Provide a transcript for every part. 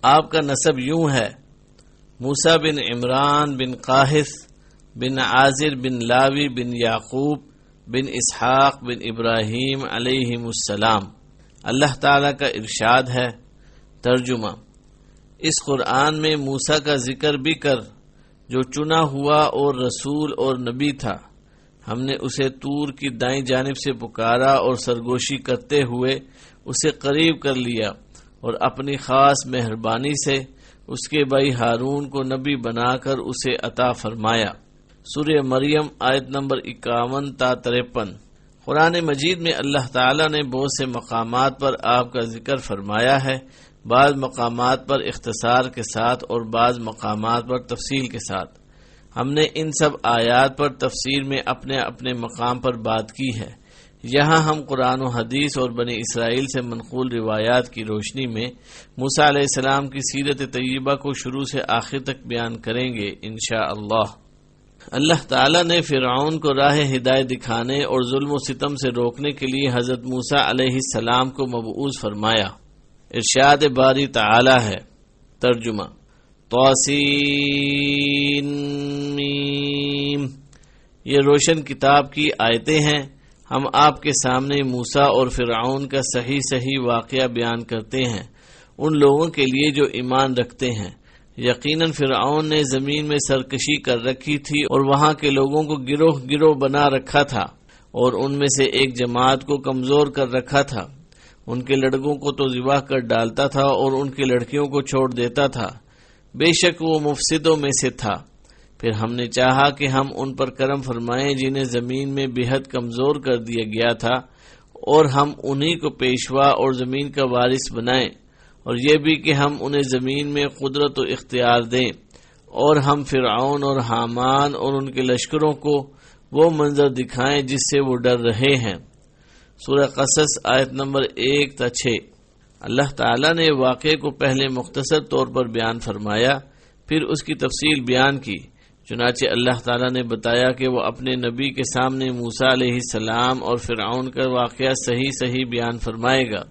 آپ کا نسب یوں ہے: موسیٰ بن عمران بن قاہث بن عازر بن لاوی بن یعقوب بن اسحاق بن ابراہیم علیہم السلام۔ اللہ تعالیٰ کا ارشاد ہے۔ ترجمہ: اس قرآن میں موسیٰ کا ذکر بھی کر جو چنا ہوا اور رسول اور نبی تھا۔ ہم نے اسے طور کی دائیں جانب سے پکارا اور سرگوشی کرتے ہوئے اسے قریب کر لیا اور اپنی خاص مہربانی سے اس کے بھائی ہارون کو نبی بنا کر اسے عطا فرمایا۔ سورہ مریم آیت نمبر 51 تا 53۔ قرآن مجید میں اللہ تعالیٰ نے بہت سے مقامات پر آپ کا ذکر فرمایا ہے، بعض مقامات پر اختصار کے ساتھ اور بعض مقامات پر تفصیل کے ساتھ۔ ہم نے ان سب آیات پر تفسیر میں اپنے اپنے مقام پر بات کی ہے۔ یہاں ہم قرآن و حدیث اور بنی اسرائیل سے منقول روایات کی روشنی میں موسیٰ علیہ السلام کی سیرت طیبہ کو شروع سے آخر تک بیان کریں گے انشاءاللہ۔ اللہ تعالیٰ نے فرعون کو راہ ہدایت دکھانے اور ظلم و ستم سے روکنے کے لیے حضرت موسیٰ علیہ السلام کو مبعوث فرمایا۔ ارشاد باری تعالی ہے۔ ترجمہ: طاسین میم، یہ روشن کتاب کی آیتیں ہیں۔ ہم آپ کے سامنے موسیٰ اور فرعون کا صحیح واقعہ بیان کرتے ہیں ان لوگوں کے لیے جو ایمان رکھتے ہیں۔ یقیناً فرعون نے زمین میں سرکشی کر رکھی تھی اور وہاں کے لوگوں کو گروہ گروہ بنا رکھا تھا اور ان میں سے ایک جماعت کو کمزور کر رکھا تھا۔ ان کے لڑکوں کو تو ذبح کر ڈالتا تھا اور ان کی لڑکیوں کو چھوڑ دیتا تھا۔ بے شک وہ مفسدوں میں سے تھا۔ پھر ہم نے چاہا کہ ہم ان پر کرم فرمائیں جنہیں زمین میں بے حد کمزور کر دیا گیا تھا، اور ہم انہی کو پیشوا اور زمین کا وارث بنائیں، اور یہ بھی کہ ہم انہیں زمین میں قدرت و اختیار دیں، اور ہم فرعون اور حامان اور ان کے لشکروں کو وہ منظر دکھائیں جس سے وہ ڈر رہے ہیں۔ سورہ قصص آیت نمبر 1 تا 6۔ اللہ تعالیٰ نے واقعے کو پہلے مختصر طور پر بیان فرمایا، پھر اس کی تفصیل بیان کی۔ چنانچہ اللہ تعالیٰ نے بتایا کہ وہ اپنے نبی کے سامنے موسیٰ علیہ السلام اور فرعون کا واقعہ صحیح بیان فرمائے گا،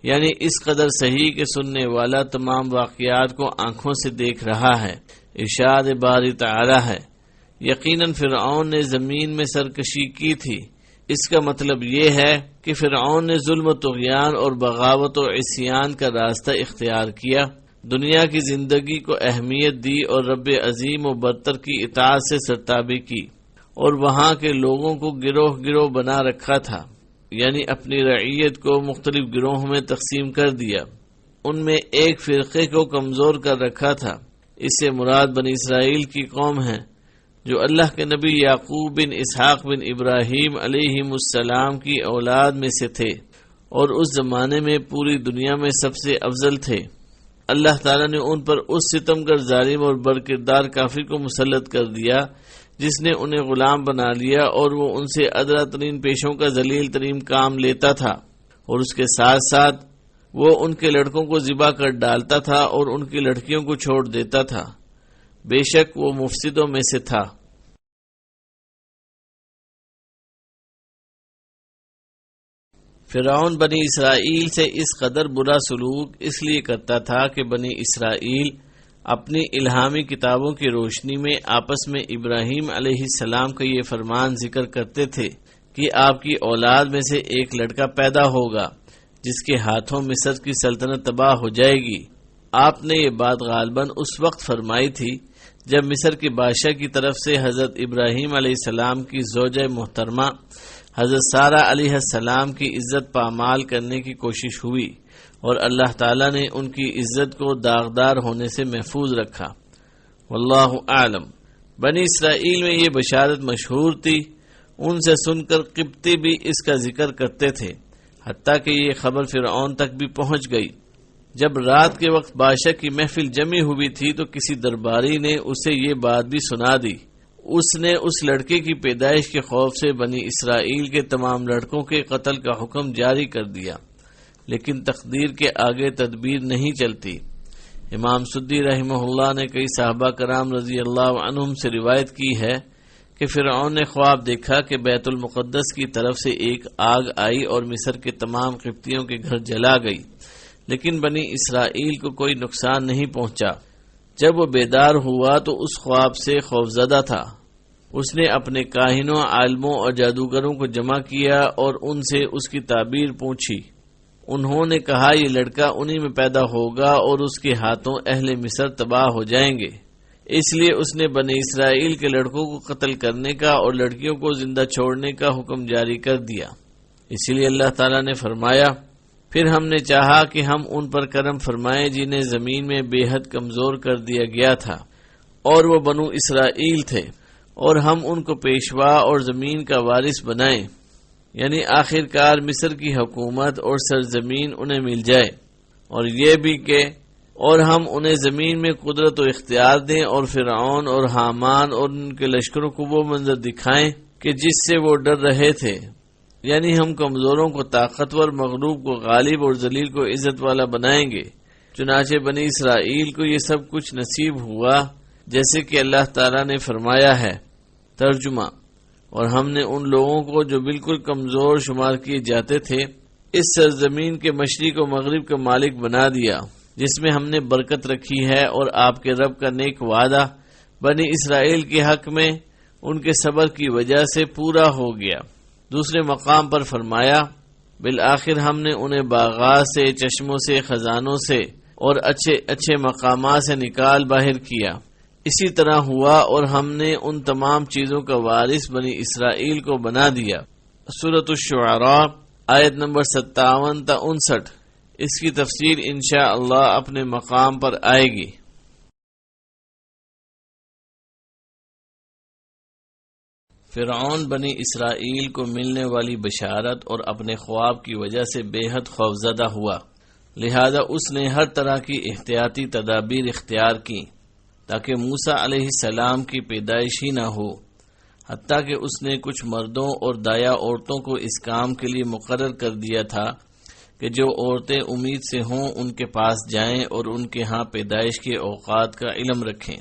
یعنی اس قدر صحیح کہ سننے والا تمام واقعات کو آنکھوں سے دیکھ رہا ہے۔ ارشاد باری تعالی ہے۔ یقیناً فرعون نے زمین میں سرکشی کی تھی۔ اس کا مطلب یہ ہے کہ فرعون نے ظلم و طغیان اور بغاوت و عصیان کا راستہ اختیار کیا، دنیا کی زندگی کو اہمیت دی اور رب عظیم و برتر کی اطاعت سے سرتابی کی، اور وہاں کے لوگوں کو گروہ گروہ بنا رکھا تھا، یعنی اپنی رعیت کو مختلف گروہوں میں تقسیم کر دیا، ان میں ایک فرقے کو کمزور کر رکھا تھا۔ اس سے مراد بنی اسرائیل کی قوم ہے جو اللہ کے نبی یعقوب بن اسحاق بن ابراہیم علیہم السلام کی اولاد میں سے تھے، اور اس زمانے میں پوری دنیا میں سب سے افضل تھے۔ اللہ تعالیٰ نے ان پر اس ستمگر ظالم اور برکردار کافر کو مسلط کر دیا جس نے انہیں غلام بنا لیا، اور وہ ان سے ادنا ترین پیشوں کا ذلیل ترین کام لیتا تھا، اور اس کے ساتھ ساتھ وہ ان کے لڑکوں کو ذبح کر ڈالتا تھا اور ان کی لڑکیوں کو چھوڑ دیتا تھا۔ بے شک وہ مفسدوں میں سے تھا۔ فرعون بنی اسرائیل سے اس قدر برا سلوک اس لیے کرتا تھا کہ بنی اسرائیل اپنی الہامی کتابوں کی روشنی میں آپس میں ابراہیم علیہ السلام کا یہ فرمان ذکر کرتے تھے کہ آپ کی اولاد میں سے ایک لڑکا پیدا ہوگا جس کے ہاتھوں مصر کی سلطنت تباہ ہو جائے گی۔ آپ نے یہ بات غالباً اس وقت فرمائی تھی جب مصر کے بادشاہ کی طرف سے حضرت ابراہیم علیہ السلام کی زوجہ محترمہ حضرت سارہ علیہ السلام کی عزت پامال کرنے کی کوشش ہوئی، اور اللہ تعالیٰ نے ان کی عزت کو داغدار ہونے سے محفوظ رکھا۔ واللہ اعلم۔ بنی اسرائیل میں یہ بشارت مشہور تھی، ان سے سن کر قبطی بھی اس کا ذکر کرتے تھے، حتیٰ کہ یہ خبر فرعون تک بھی پہنچ گئی۔ جب رات کے وقت بادشاہ کی محفل جمی ہوئی تھی تو کسی درباری نے اسے یہ بات بھی سنا دی۔ اس نے اس لڑکے کی پیدائش کے خوف سے بنی اسرائیل کے تمام لڑکوں کے قتل کا حکم جاری کر دیا، لیکن تقدیر کے آگے تدبیر نہیں چلتی۔ امام سدی رحمہ اللہ نے کئی صحابہ کرام رضی اللہ عنہم سے روایت کی ہے کہ فرعون نے خواب دیکھا کہ بیت المقدس کی طرف سے ایک آگ آئی اور مصر کے تمام قبطیوں کے گھر جلا گئی، لیکن بنی اسرائیل کو کوئی نقصان نہیں پہنچا۔ جب وہ بیدار ہوا تو اس خواب سے خوفزدہ تھا۔ اس نے اپنے کاہنوں، عالموں اور جادوگروں کو جمع کیا اور ان سے اس کی تعبیر پوچھی۔ انہوں نے کہا یہ لڑکا انہی میں پیدا ہوگا اور اس کے ہاتھوں اہل مصر تباہ ہو جائیں گے۔ اس لیے اس نے بنی اسرائیل کے لڑکوں کو قتل کرنے کا اور لڑکیوں کو زندہ چھوڑنے کا حکم جاری کر دیا۔ اسی لیے اللہ تعالیٰ نے فرمایا، پھر ہم نے چاہا کہ ہم ان پر کرم فرمائیں جنہیں زمین میں بے حد کمزور کر دیا گیا تھا، اور وہ بنو اسرائیل تھے، اور ہم ان کو پیشوا اور زمین کا وارث بنائیں، یعنی آخر کار مصر کی حکومت اور سرزمین انہیں مل جائے، اور یہ بھی کہ اور ہم انہیں زمین میں قدرت و اختیار دیں اور فرعون اور حامان اور ان کے لشکروں کو وہ منظر دکھائیں کہ جس سے وہ ڈر رہے تھے، یعنی ہم کمزوروں کو طاقتور، مغلوب کو غالب اور ذلیل کو عزت والا بنائیں گے۔ چنانچہ بنی اسرائیل کو یہ سب کچھ نصیب ہوا جیسے کہ اللہ تعالیٰ نے فرمایا ہے۔ ترجمہ: اور ہم نے ان لوگوں کو جو بالکل کمزور شمار کیے جاتے تھے اس سرزمین کے مشرق و مغرب کا مالک بنا دیا، جس میں ہم نے برکت رکھی ہے، اور آپ کے رب کا نیک وعدہ بنی اسرائیل کے حق میں ان کے صبر کی وجہ سے پورا ہو گیا۔ دوسرے مقام پر فرمایا، بالآخر ہم نے انہیں باغات سے، چشموں سے، خزانوں سے اور اچھے اچھے مقامات سے نکال باہر کیا۔ اسی طرح ہوا اور ہم نے ان تمام چیزوں کا وارث بنی اسرائیل کو بنا دیا۔ سورۃ الشعراء آیت نمبر 57 تا 59۔ اس کی تفسیر انشاءاللہ اپنے مقام پر آئے گی۔ فرعون بنی اسرائیل کو ملنے والی بشارت اور اپنے خواب کی وجہ سے بے حد خوفزدہ ہوا، لہذا اس نے ہر طرح کی احتیاطی تدابیر اختیار کی تاکہ موسیٰ علیہ السلام کی پیدائش ہی نہ ہو، حتیٰ کہ اس نے کچھ مردوں اور دایا عورتوں کو اس کام کے لیے مقرر کر دیا تھا کہ جو عورتیں امید سے ہوں ان کے پاس جائیں اور ان کے ہاں پیدائش کے اوقات کا علم رکھیں۔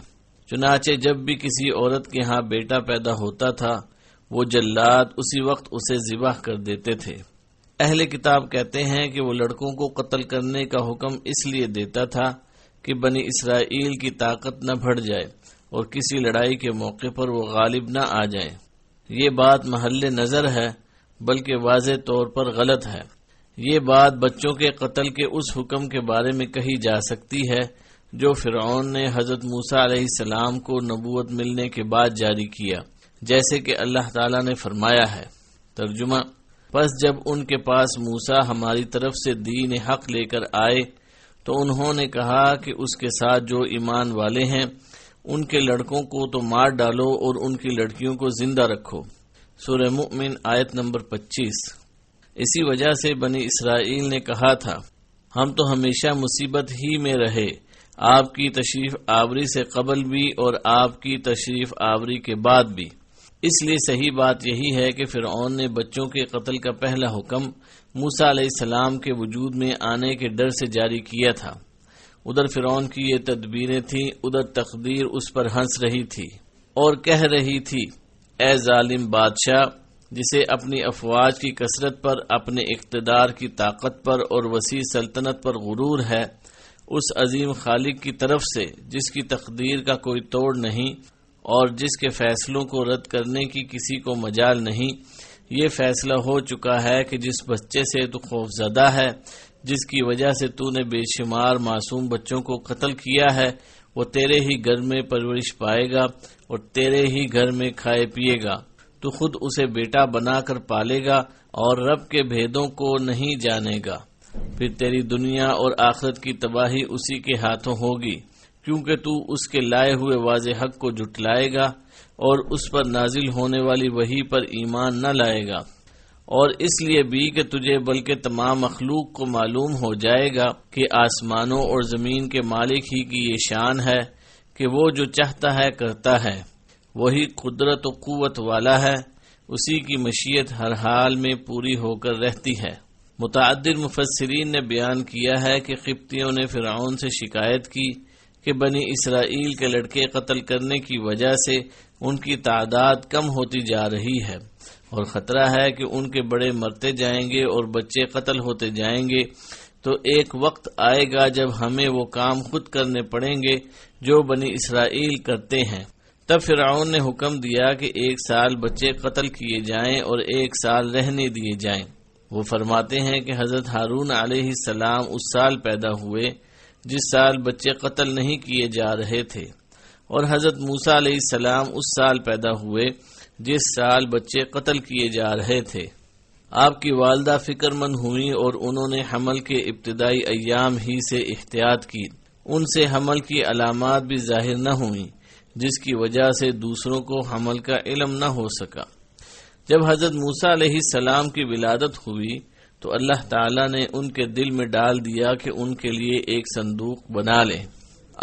چنانچہ جب بھی کسی عورت کے ہاں بیٹا پیدا ہوتا تھا وہ جلاد اسی وقت اسے ذبح کر دیتے تھے۔ اہل کتاب کہتے ہیں کہ وہ لڑکوں کو قتل کرنے کا حکم اس لیے دیتا تھا کہ بنی اسرائیل کی طاقت نہ بڑھ جائے اور کسی لڑائی کے موقع پر وہ غالب نہ آ جائیں۔ یہ بات محل نظر ہے بلکہ واضح طور پر غلط ہے۔ یہ بات بچوں کے قتل کے اس حکم کے بارے میں کہی جا سکتی ہے جو فرعون نے حضرت موسیٰ علیہ السلام کو نبوت ملنے کے بعد جاری کیا، جیسے کہ اللہ تعالیٰ نے فرمایا ہے۔ ترجمہ: پس جب ان کے پاس موسیٰ ہماری طرف سے دین حق لے کر آئے تو انہوں نے کہا کہ اس کے ساتھ جو ایمان والے ہیں ان کے لڑکوں کو تو مار ڈالو اور ان کی لڑکیوں کو زندہ رکھو۔ سورہ مؤمن آیت نمبر 25۔ اسی وجہ سے بنی اسرائیل نے کہا تھا، ہم تو ہمیشہ مصیبت ہی میں رہے، آپ کی تشریف آوری سے قبل بھی اور آپ کی تشریف آوری کے بعد بھی۔ اس لیے صحیح بات یہی ہے کہ فرعون نے بچوں کے قتل کا پہلا حکم موسیٰ علیہ السلام کے وجود میں آنے کے ڈر سے جاری کیا تھا۔ ادھر فرعون کی یہ تدبیریں تھیں، ادھر تقدیر اس پر ہنس رہی تھی اور کہہ رہی تھی، اے ظالم بادشاہ جسے اپنی افواج کی کثرت پر، اپنے اقتدار کی طاقت پر اور وسیع سلطنت پر غرور ہے، اس عظیم خالق کی طرف سے جس کی تقدیر کا کوئی توڑ نہیں اور جس کے فیصلوں کو رد کرنے کی کسی کو مجال نہیں، یہ فیصلہ ہو چکا ہے کہ جس بچے سے تو خوفزدہ ہے، جس کی وجہ سے تو نے بے شمار معصوم بچوں کو قتل کیا ہے، وہ تیرے ہی گھر میں پرورش پائے گا اور تیرے ہی گھر میں کھائے پیے گا۔ تو خود اسے بیٹا بنا کر پالے گا اور رب کے بھیدوں کو نہیں جانے گا۔ پھر تیری دنیا اور آخرت کی تباہی اسی کے ہاتھوں ہوگی، کیونکہ تو اس کے لائے ہوئے واضح حق کو جھٹلائے گا اور اس پر نازل ہونے والی وحی پر ایمان نہ لائے گا، اور اس لیے بھی کہ تجھے بلکہ تمام مخلوق کو معلوم ہو جائے گا کہ آسمانوں اور زمین کے مالک ہی کی یہ شان ہے کہ وہ جو چاہتا ہے کرتا ہے، وہی قدرت و قوت والا ہے، اسی کی مشیت ہر حال میں پوری ہو کر رہتی ہے۔ متعدد مفسرین نے بیان کیا ہے کہ قبطیوں نے فرعون سے شکایت کی کہ بنی اسرائیل کے لڑکے قتل کرنے کی وجہ سے ان کی تعداد کم ہوتی جا رہی ہے اور خطرہ ہے کہ ان کے بڑے مرتے جائیں گے اور بچے قتل ہوتے جائیں گے، تو ایک وقت آئے گا جب ہمیں وہ کام خود کرنے پڑیں گے جو بنی اسرائیل کرتے ہیں۔ تب فرعون نے حکم دیا کہ 1 سال بچے قتل کیے جائیں اور 1 سال رہنے دیے جائیں۔ وہ فرماتے ہیں کہ حضرت ہارون علیہ السلام اس سال پیدا ہوئے جس سال بچے قتل نہیں کیے جا رہے تھے، اور حضرت موسیٰ علیہ السلام اس سال پیدا ہوئے جس سال بچے قتل کیے جا رہے تھے۔ آپ کی والدہ فکر مند ہوئیں اور انہوں نے حمل کے ابتدائی ایام ہی سے احتیاط کی۔ ان سے حمل کی علامات بھی ظاہر نہ ہوئیں جس کی وجہ سے دوسروں کو حمل کا علم نہ ہو سکا۔ جب حضرت موسیٰ علیہ السلام کی ولادت ہوئی تو اللہ تعالیٰ نے ان کے دل میں ڈال دیا کہ ان کے لیے ایک صندوق بنا لیں۔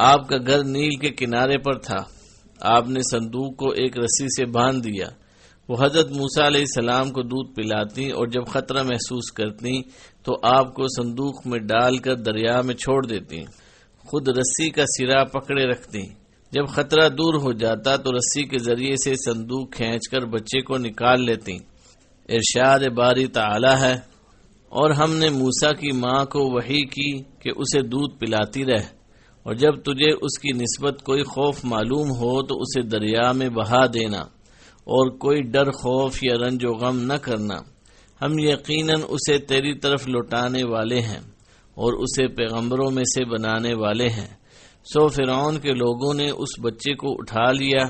آپ کا گھر نیل کے کنارے پر تھا۔ آپ نے صندوق کو ایک رسی سے باندھ دیا۔ وہ حضرت موسیٰ علیہ السلام کو دودھ پلاتی اور جب خطرہ محسوس کرتی تو آپ کو صندوق میں ڈال کر دریا میں چھوڑ دیتی، خود رسی کا سرا پکڑے رکھتی۔ جب خطرہ دور ہو جاتا تو رسی کے ذریعے سے صندوق کھینچ کر بچے کو نکال لیتی۔ ارشاد باری تعالی ہے، اور ہم نے موسیٰ کی ماں کو وحی کی کہ اسے دودھ پلاتی رہ، اور جب تجھے اس کی نسبت کوئی خوف معلوم ہو تو اسے دریا میں بہا دینا، اور کوئی ڈر خوف یا رنج و غم نہ کرنا۔ ہم یقیناً اسے تیری طرف لوٹانے والے ہیں اور اسے پیغمبروں میں سے بنانے والے ہیں۔ سو فرعون کے لوگوں نے اس بچے کو اٹھا لیا۔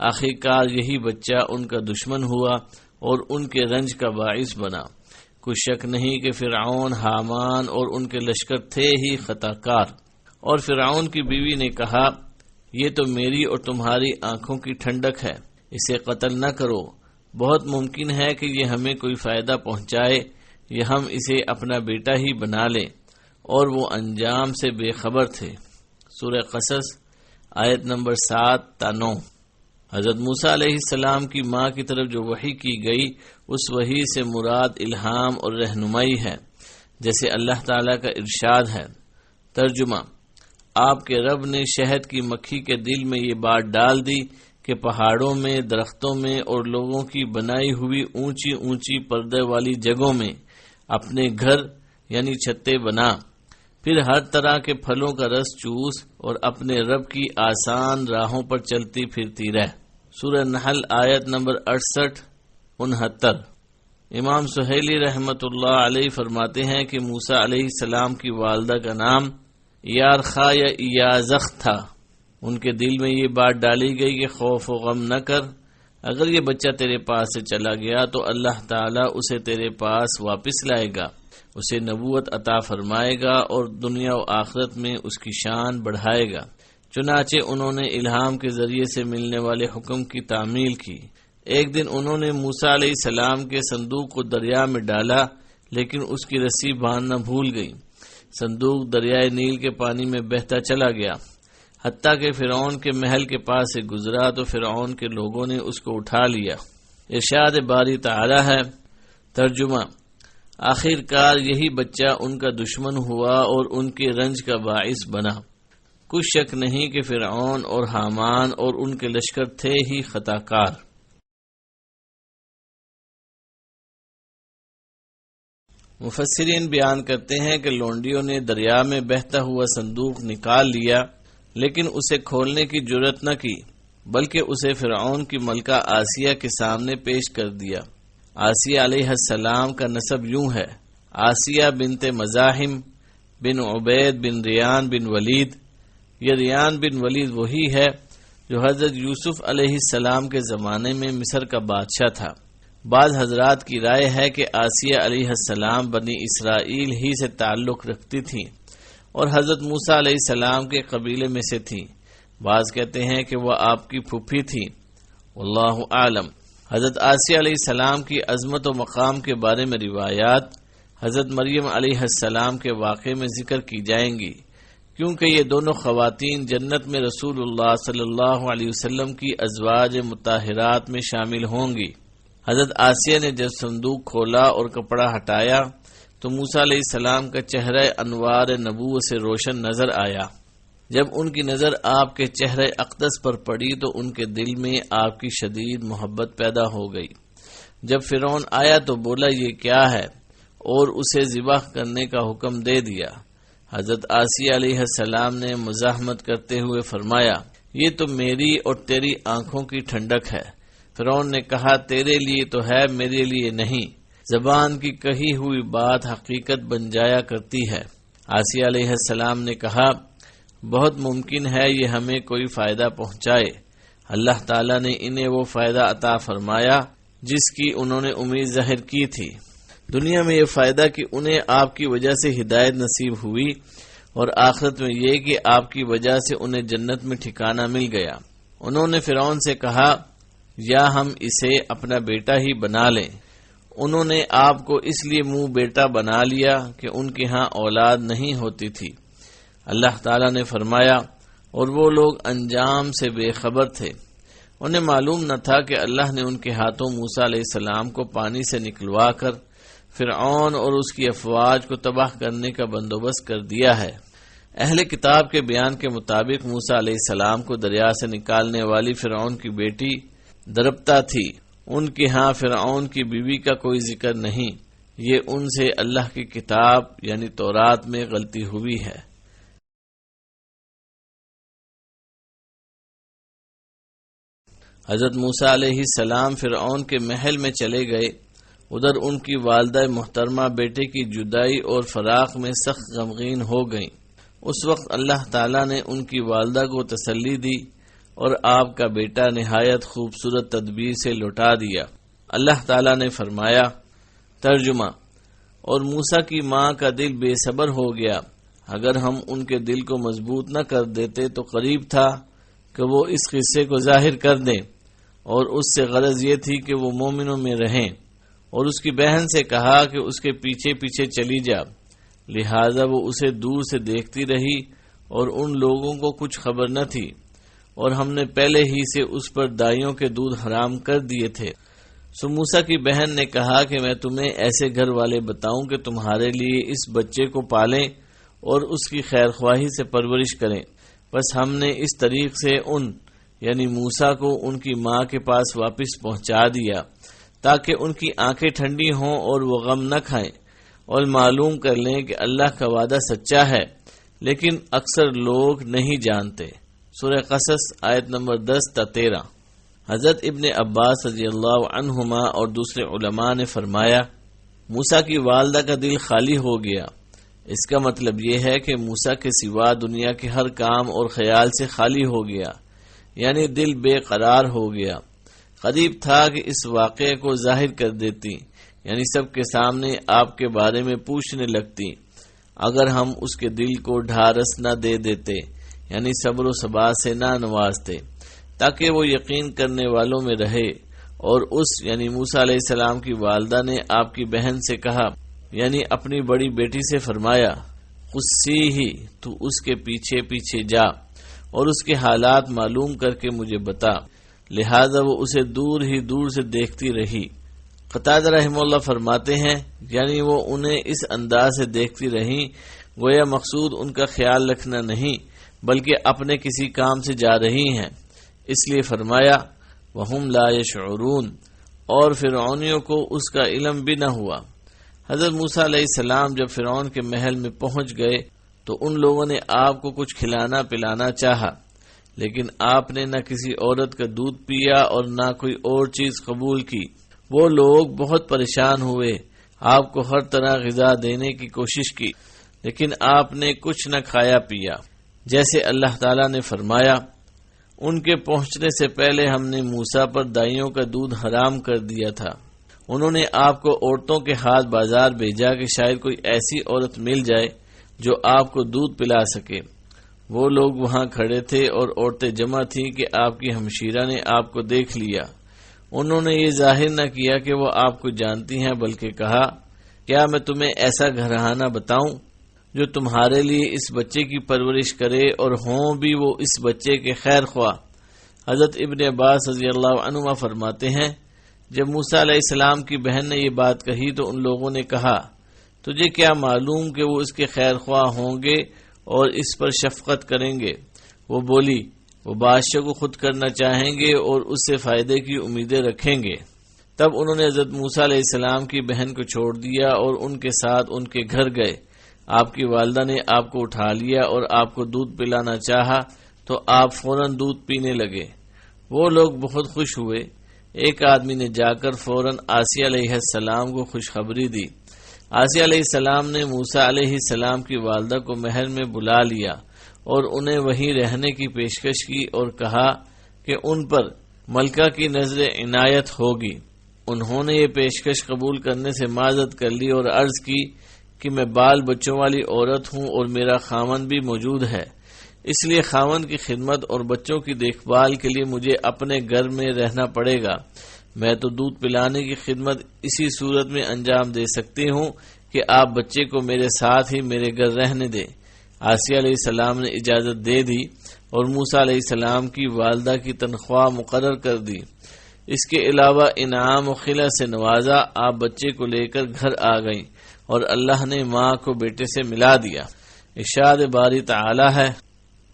آخر کار یہی بچہ ان کا دشمن ہوا اور ان کے رنج کا باعث بنا۔ کوئی شک نہیں کہ فرعون، حامان اور ان کے لشکر تھے ہی خطا کار۔ اور فرعون کی بیوی نے کہا، یہ تو میری اور تمہاری آنکھوں کی ٹھنڈک ہے، اسے قتل نہ کرو، بہت ممکن ہے کہ یہ ہمیں کوئی فائدہ پہنچائے یا ہم اسے اپنا بیٹا ہی بنا لیں۔ اور وہ انجام سے بے خبر تھے۔ سورہ قصص آیت نمبر 7 تا 9۔ حضرت موسیٰ علیہ السلام کی ماں کی طرف جو وحی کی گئی اس وحی سے مراد الہام اور رہنمائی ہے، جیسے اللہ تعالیٰ کا ارشاد ہے۔ ترجمہ: آپ کے رب نے شہد کی مکھی کے دل میں یہ بات ڈال دی کہ پہاڑوں میں، درختوں میں اور لوگوں کی بنائی ہوئی اونچی اونچی پردے والی جگہوں میں اپنے گھر یعنی چھتیں بنا، پھر ہر طرح کے پھلوں کا رس چوس اور اپنے رب کی آسان راہوں پر چلتی پھرتی رہ۔ سورہ نحل آیت نمبر 68-69۔ امام سہیلی رحمت اللہ علیہ فرماتے ہیں کہ موسیٰ علیہ السلام کی والدہ کا نام یارخا یا ایازخ تھا۔ ان کے دل میں یہ بات ڈالی گئی کہ خوف و غم نہ کر، اگر یہ بچہ تیرے پاس سے چلا گیا تو اللہ تعالیٰ اسے تیرے پاس واپس لائے گا، اسے نبوت عطا فرمائے گا اور دنیا و آخرت میں اس کی شان بڑھائے گا۔ چنانچہ انہوں نے الہام کے ذریعے سے ملنے والے حکم کی تعمیل کی۔ ایک دن انہوں نے موسیٰ علیہ السلام کے صندوق کو دریا میں ڈالا، لیکن اس کی رسی باندھنا بھول گئی۔ صندوق دریائے نیل کے پانی میں بہتا چلا گیا، حتیٰ کہ فرعون کے محل کے پاس سے گزرا تو فرعون کے لوگوں نے اس کو اٹھا لیا۔ ارشاد باری تعالی ہے۔ ترجمہ: آخر کار یہی بچہ ان کا دشمن ہوا اور ان کے رنج کا باعث بنا۔ کچھ شک نہیں کہ فرعون اور حامان اور ان کے لشکر تھے ہی خطا کار۔ مفسرین بیان کرتے ہیں کہ لونڈیوں نے دریا میں بہتا ہوا صندوق نکال لیا، لیکن اسے کھولنے کی جرأت نہ کی، بلکہ اسے فرعون کی ملکہ آسیہ کے سامنے پیش کر دیا۔ آسیہ علیہ السلام کا نسب یوں ہے: آسیہ بنت مزاحم بن عبید بن ریان بن ولید۔ یہ ریان بن ولید وہی ہے جو حضرت یوسف علیہ السلام کے زمانے میں مصر کا بادشاہ تھا۔ بعض حضرات کی رائے ہے کہ آسیہ علیہ السلام بنی اسرائیل ہی سے تعلق رکھتی تھی اور حضرت موسیٰ علیہ السلام کے قبیلے میں سے تھی۔ بعض کہتے ہیں کہ وہ آپ کی پھوپھی تھی، واللہ عالم۔ حضرت آسیہ علیہ السلام کی عظمت و مقام کے بارے میں روایات حضرت مریم علیہ السلام کے واقعے میں ذکر کی جائیں گی، کیونکہ یہ دونوں خواتین جنت میں رسول اللہ صلی اللہ علیہ وسلم کی ازواج مطہرات میں شامل ہوں گی۔ حضرت آسیہ نے جب صندوق کھولا اور کپڑا ہٹایا تو موسیٰ علیہ السلام کا چہرہ انوار نبوت سے روشن نظر آیا۔ جب ان کی نظر آپ کے چہرہ اقدس پر پڑی تو ان کے دل میں آپ کی شدید محبت پیدا ہو گئی۔ جب فرعون آیا تو بولا، یہ کیا ہے؟ اور اسے ذبح کرنے کا حکم دے دیا۔ حضرت آسیہ علیہ السلام نے مزاحمت کرتے ہوئے فرمایا، یہ تو میری اور تیری آنکھوں کی ٹھنڈک ہے۔ فرعون نے کہا، تیرے لیے تو ہے، میرے لیے نہیں۔ زبان کی کہی ہوئی بات حقیقت بن جایا کرتی ہے۔ آسیہ علیہ السلام نے کہا، بہت ممکن ہے یہ ہمیں کوئی فائدہ پہنچائے۔ اللہ تعالیٰ نے انہیں وہ فائدہ عطا فرمایا جس کی انہوں نے امید ظاہر کی تھی۔ دنیا میں یہ فائدہ کہ انہیں آپ کی وجہ سے ہدایت نصیب ہوئی، اور آخرت میں یہ کہ آپ کی وجہ سے انہیں جنت میں ٹھکانہ مل گیا۔ انہوں نے فرعون سے کہا، یا ہم اسے اپنا بیٹا ہی بنا لیں۔ انہوں نے آپ کو اس لیے منہ بیٹا بنا لیا کہ ان کے ہاں اولاد نہیں ہوتی تھی۔ اللہ تعالیٰ نے فرمایا، اور وہ لوگ انجام سے بے خبر تھے۔ انہیں معلوم نہ تھا کہ اللہ نے ان کے ہاتھوں موسیٰ علیہ السلام کو پانی سے نکلوا کر فرعون اور اس کی افواج کو تباہ کرنے کا بندوبست کر دیا ہے۔ اہل کتاب کے بیان کے مطابق موسیٰ علیہ السلام کو دریا سے نکالنے والی فرعون کی بیٹی درپتا تھی۔ ان کے ہاں فرعون کی بیوی کا کوئی ذکر نہیں۔ یہ ان سے اللہ کی کتاب یعنی تورات میں غلطی ہوئی ہے۔ حضرت موسیٰ علیہ السلام فرعون کے محل میں چلے گئے۔ ادھر ان کی والدہ محترمہ بیٹے کی جدائی اور فراق میں سخت غمگین ہو گئیں۔ اس وقت اللہ تعالیٰ نے ان کی والدہ کو تسلی دی اور آپ کا بیٹا نہایت خوبصورت تدبیر سے لوٹا دیا۔ اللہ تعالیٰ نے فرمایا، ترجمہ، اور موسیٰ کی ماں کا دل بے صبر ہو گیا۔ اگر ہم ان کے دل کو مضبوط نہ کر دیتے تو قریب تھا کہ وہ اس قصے کو ظاہر کر دیں، اور اس سے غرض یہ تھی کہ وہ مومنوں میں رہیں، اور اس کی بہن سے کہا کہ اس کے پیچھے پیچھے چلی جا۔ لہذا وہ اسے دور سے دیکھتی رہی، اور ان لوگوں کو کچھ خبر نہ تھی، اور ہم نے پہلے ہی سے اس پر دائیوں کے دودھ حرام کر دیے تھے۔ سو موسیٰ کی بہن نے کہا کہ میں تمہیں ایسے گھر والے بتاؤں کہ تمہارے لیے اس بچے کو پالیں اور اس کی خیر خواہی سے پرورش کریں۔ بس ہم نے اس طریق سے یعنی موسیٰ کو ان کی ماں کے پاس واپس پہنچا دیا تاکہ ان کی آنکھیں ٹھنڈی ہوں اور وہ غم نہ کھائیں اور معلوم کر لیں کہ اللہ کا وعدہ سچا ہے، لیکن اکثر لوگ نہیں جانتے۔ سورہ قصص آیت نمبر 10 تا 13۔ حضرت ابن عباس رضی اللہ عنہما اور دوسرے علماء نے فرمایا، موسیٰ کی والدہ کا دل خالی ہو گیا۔ اس کا مطلب یہ ہے کہ موسیٰ کے سوا دنیا کے ہر کام اور خیال سے خالی ہو گیا، یعنی دل بے قرار ہو گیا۔ قریب تھا کہ اس واقعے کو ظاہر کر دیتی، یعنی سب کے سامنے آپ کے بارے میں پوچھنے لگتی، اگر ہم اس کے دل کو ڈھارس نہ دے دیتے، یعنی صبر و ثبات سے نہ نوازتے، تاکہ وہ یقین کرنے والوں میں رہے۔ اور اس یعنی موسیٰ علیہ السلام کی والدہ نے آپ کی بہن سے کہا، یعنی اپنی بڑی بیٹی سے فرمایا، قصی ہی، تو اس کے پیچھے پیچھے جا اور اس کے حالات معلوم کر کے مجھے بتا۔ لہذا وہ اسے دور ہی دور سے دیکھتی رہی۔ قتادہ رحمہ اللہ فرماتے ہیں، یعنی وہ انہیں اس انداز سے دیکھتی رہیں گویا مقصود ان کا خیال رکھنا نہیں بلکہ اپنے کسی کام سے جا رہی ہیں، اس لیے فرمایا وَهُمْ لَا يَشْعُرُونَ، اور فرعونیوں کو اس کا علم بھی نہ ہوا۔ حضرت موسیٰ علیہ السلام جب فرعون کے محل میں پہنچ گئے تو ان لوگوں نے آپ کو کچھ کھلانا پلانا چاہا، لیکن آپ نے نہ کسی عورت کا دودھ پیا اور نہ کوئی اور چیز قبول کی۔ وہ لوگ بہت پریشان ہوئے، آپ کو ہر طرح غذا دینے کی کوشش کی، لیکن آپ نے کچھ نہ کھایا پیا۔ جیسے اللہ تعالیٰ نے فرمایا، ان کے پہنچنے سے پہلے ہم نے موسیٰ پر دائیوں کا دودھ حرام کر دیا تھا۔ انہوں نے آپ کو عورتوں کے ہاتھ بازار بھیجا کہ شاید کوئی ایسی عورت مل جائے جو آپ کو دودھ پلا سکے۔ وہ لوگ وہاں کھڑے تھے اور عورتیں جمع تھیں کہ آپ کی ہمشیرہ نے آپ کو دیکھ لیا۔ انہوں نے یہ ظاہر نہ کیا کہ وہ آپ کو جانتی ہیں، بلکہ کہا، کیا میں تمہیں ایسا گھرانہ بتاؤں جو تمہارے لیے اس بچے کی پرورش کرے اور ہوں بھی وہ اس بچے کے خیر خواہ۔ حضرت ابن عباس رضی اللہ عنہما فرماتے ہیں، جب موسیٰ علیہ السلام کی بہن نے یہ بات کہی تو ان لوگوں نے کہا، تجھے کیا معلوم کہ وہ اس کے خیر خواہ ہوں گے اور اس پر شفقت کریں گے؟ وہ بولی، وہ بادشاہ کو خود کرنا چاہیں گے اور اس سے فائدے کی امیدیں رکھیں گے۔ تب انہوں نے حضرت موسیٰ علیہ السلام کی بہن کو چھوڑ دیا اور ان کے ساتھ ان کے گھر گئے۔ آپ کی والدہ نے آپ کو اٹھا لیا اور آپ کو دودھ پلانا چاہا تو آپ فوراً دودھ پینے لگے۔ وہ لوگ بہت خوش ہوئے۔ ایک آدمی نے جا کر فوراً آسیہ علیہ السلام کو خوشخبری دی۔ آسیہ علیہ السلام نے موسیٰ علیہ السلام کی والدہ کو محل میں بلا لیا اور انہیں وہیں رہنے کی پیشکش کی اور کہا کہ ان پر ملکہ کی نظر عنایت ہوگی۔ انہوں نے یہ پیشکش قبول کرنے سے معذرت کر لی اور عرض کی کہ میں بال بچوں والی عورت ہوں اور میرا خاوند بھی موجود ہے، اس لیے خاوند کی خدمت اور بچوں کی دیکھ بھال کے لیے مجھے اپنے گھر میں رہنا پڑے گا۔ میں تو دودھ پلانے کی خدمت اسی صورت میں انجام دے سکتی ہوں کہ آپ بچے کو میرے ساتھ ہی میرے گھر رہنے دیں۔ آسیہ علیہ السلام نے اجازت دے دی اور موسیٰ علیہ السلام کی والدہ کی تنخواہ مقرر کر دی۔ اس کے علاوہ انعام و خلا سے نوازا، آپ بچے کو لے کر گھر آ گئیں اور اللہ نے ماں کو بیٹے سے ملا دیا۔ ارشاد باری تعالی ہے،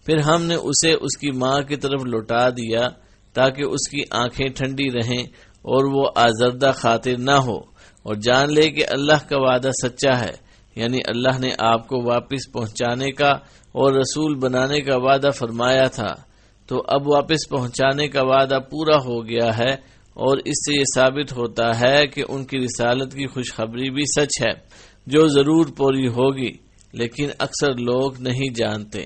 پھر ہم نے اسے اس کی ماں کی طرف لوٹا دیا تاکہ اس کی آنکھیں ٹھنڈی رہیں اور وہ آزردہ خاطر نہ ہو، اور جان لے کہ اللہ کا وعدہ سچا ہے، یعنی اللہ نے آپ کو واپس پہنچانے کا اور رسول بنانے کا وعدہ فرمایا تھا، تو اب واپس پہنچانے کا وعدہ پورا ہو گیا ہے، اور اس سے یہ ثابت ہوتا ہے کہ ان کی رسالت کی خوشخبری بھی سچ ہے جو ضرور پوری ہوگی، لیکن اکثر لوگ نہیں جانتے۔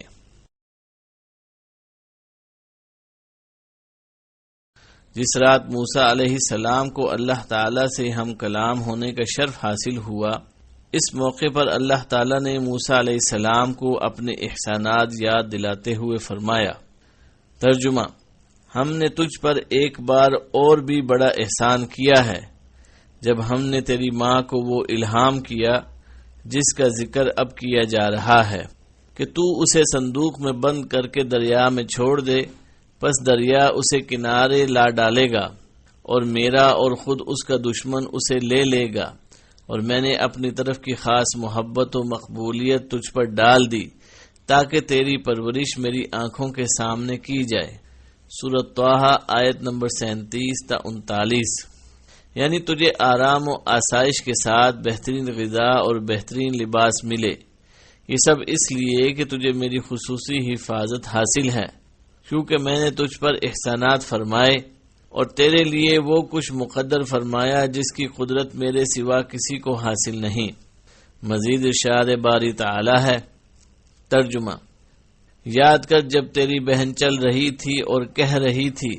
جس رات موسیٰ علیہ السلام کو اللہ تعالیٰ سے ہم کلام ہونے کا شرف حاصل ہوا، اس موقع پر اللہ تعالیٰ نے موسیٰ علیہ السلام کو اپنے احسانات یاد دلاتے ہوئے فرمایا۔ ترجمہ: ہم نے تجھ پر ایک بار اور بھی بڑا احسان کیا ہے جب ہم نے تیری ماں کو وہ الہام کیا جس کا ذکر اب کیا جا رہا ہے کہ تو اسے صندوق میں بند کر کے دریا میں چھوڑ دے، پس دریا اسے کنارے لا ڈالے گا اور میرا اور خود اس کا دشمن اسے لے لے گا، اور میں نے اپنی طرف کی خاص محبت و مقبولیت تجھ پر ڈال دی تاکہ تیری پرورش میری آنکھوں کے سامنے کی جائے۔ سورۃ طٰہٰ آیت نمبر 37 تا 39۔ یعنی تجھے آرام و آسائش کے ساتھ بہترین غذا اور بہترین لباس ملے، یہ سب اس لیے کہ تجھے میری خصوصی حفاظت حاصل ہے، کیونکہ میں نے تجھ پر احسانات فرمائے اور تیرے لیے وہ کچھ مقدر فرمایا جس کی قدرت میرے سوا کسی کو حاصل نہیں۔ مزید ارشاد باری تعالی ہے۔ ترجمہ: یاد کر جب تیری بہن چل رہی تھی اور کہہ رہی تھی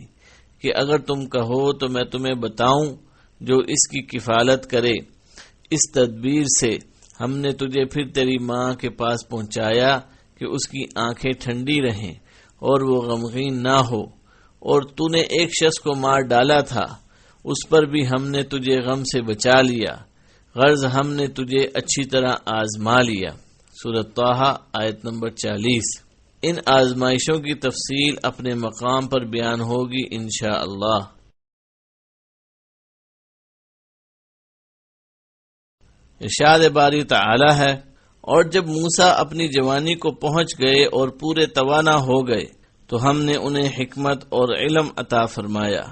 کہ اگر تم کہو تو میں تمہیں بتاؤں جو اس کی کفالت کرے، اس تدبیر سے ہم نے تجھے پھر تیری ماں کے پاس پہنچایا کہ اس کی آنکھیں ٹھنڈی رہیں اور وہ غمگین نہ ہو، اور تو نے ایک شخص کو مار ڈالا تھا، اس پر بھی ہم نے تجھے غم سے بچا لیا، غرض ہم نے تجھے اچھی طرح آزما لیا۔ سورۃ طٰہٰ آیت نمبر 40۔ ان آزمائشوں کی تفصیل اپنے مقام پر بیان ہوگی انشاءاللہ۔ ارشاد باری تعالی ہے، اور جب موسیٰ اپنی جوانی کو پہنچ گئے اور پورے توانا ہو گئے تو ہم نے انہیں حکمت اور علم عطا فرمایا۔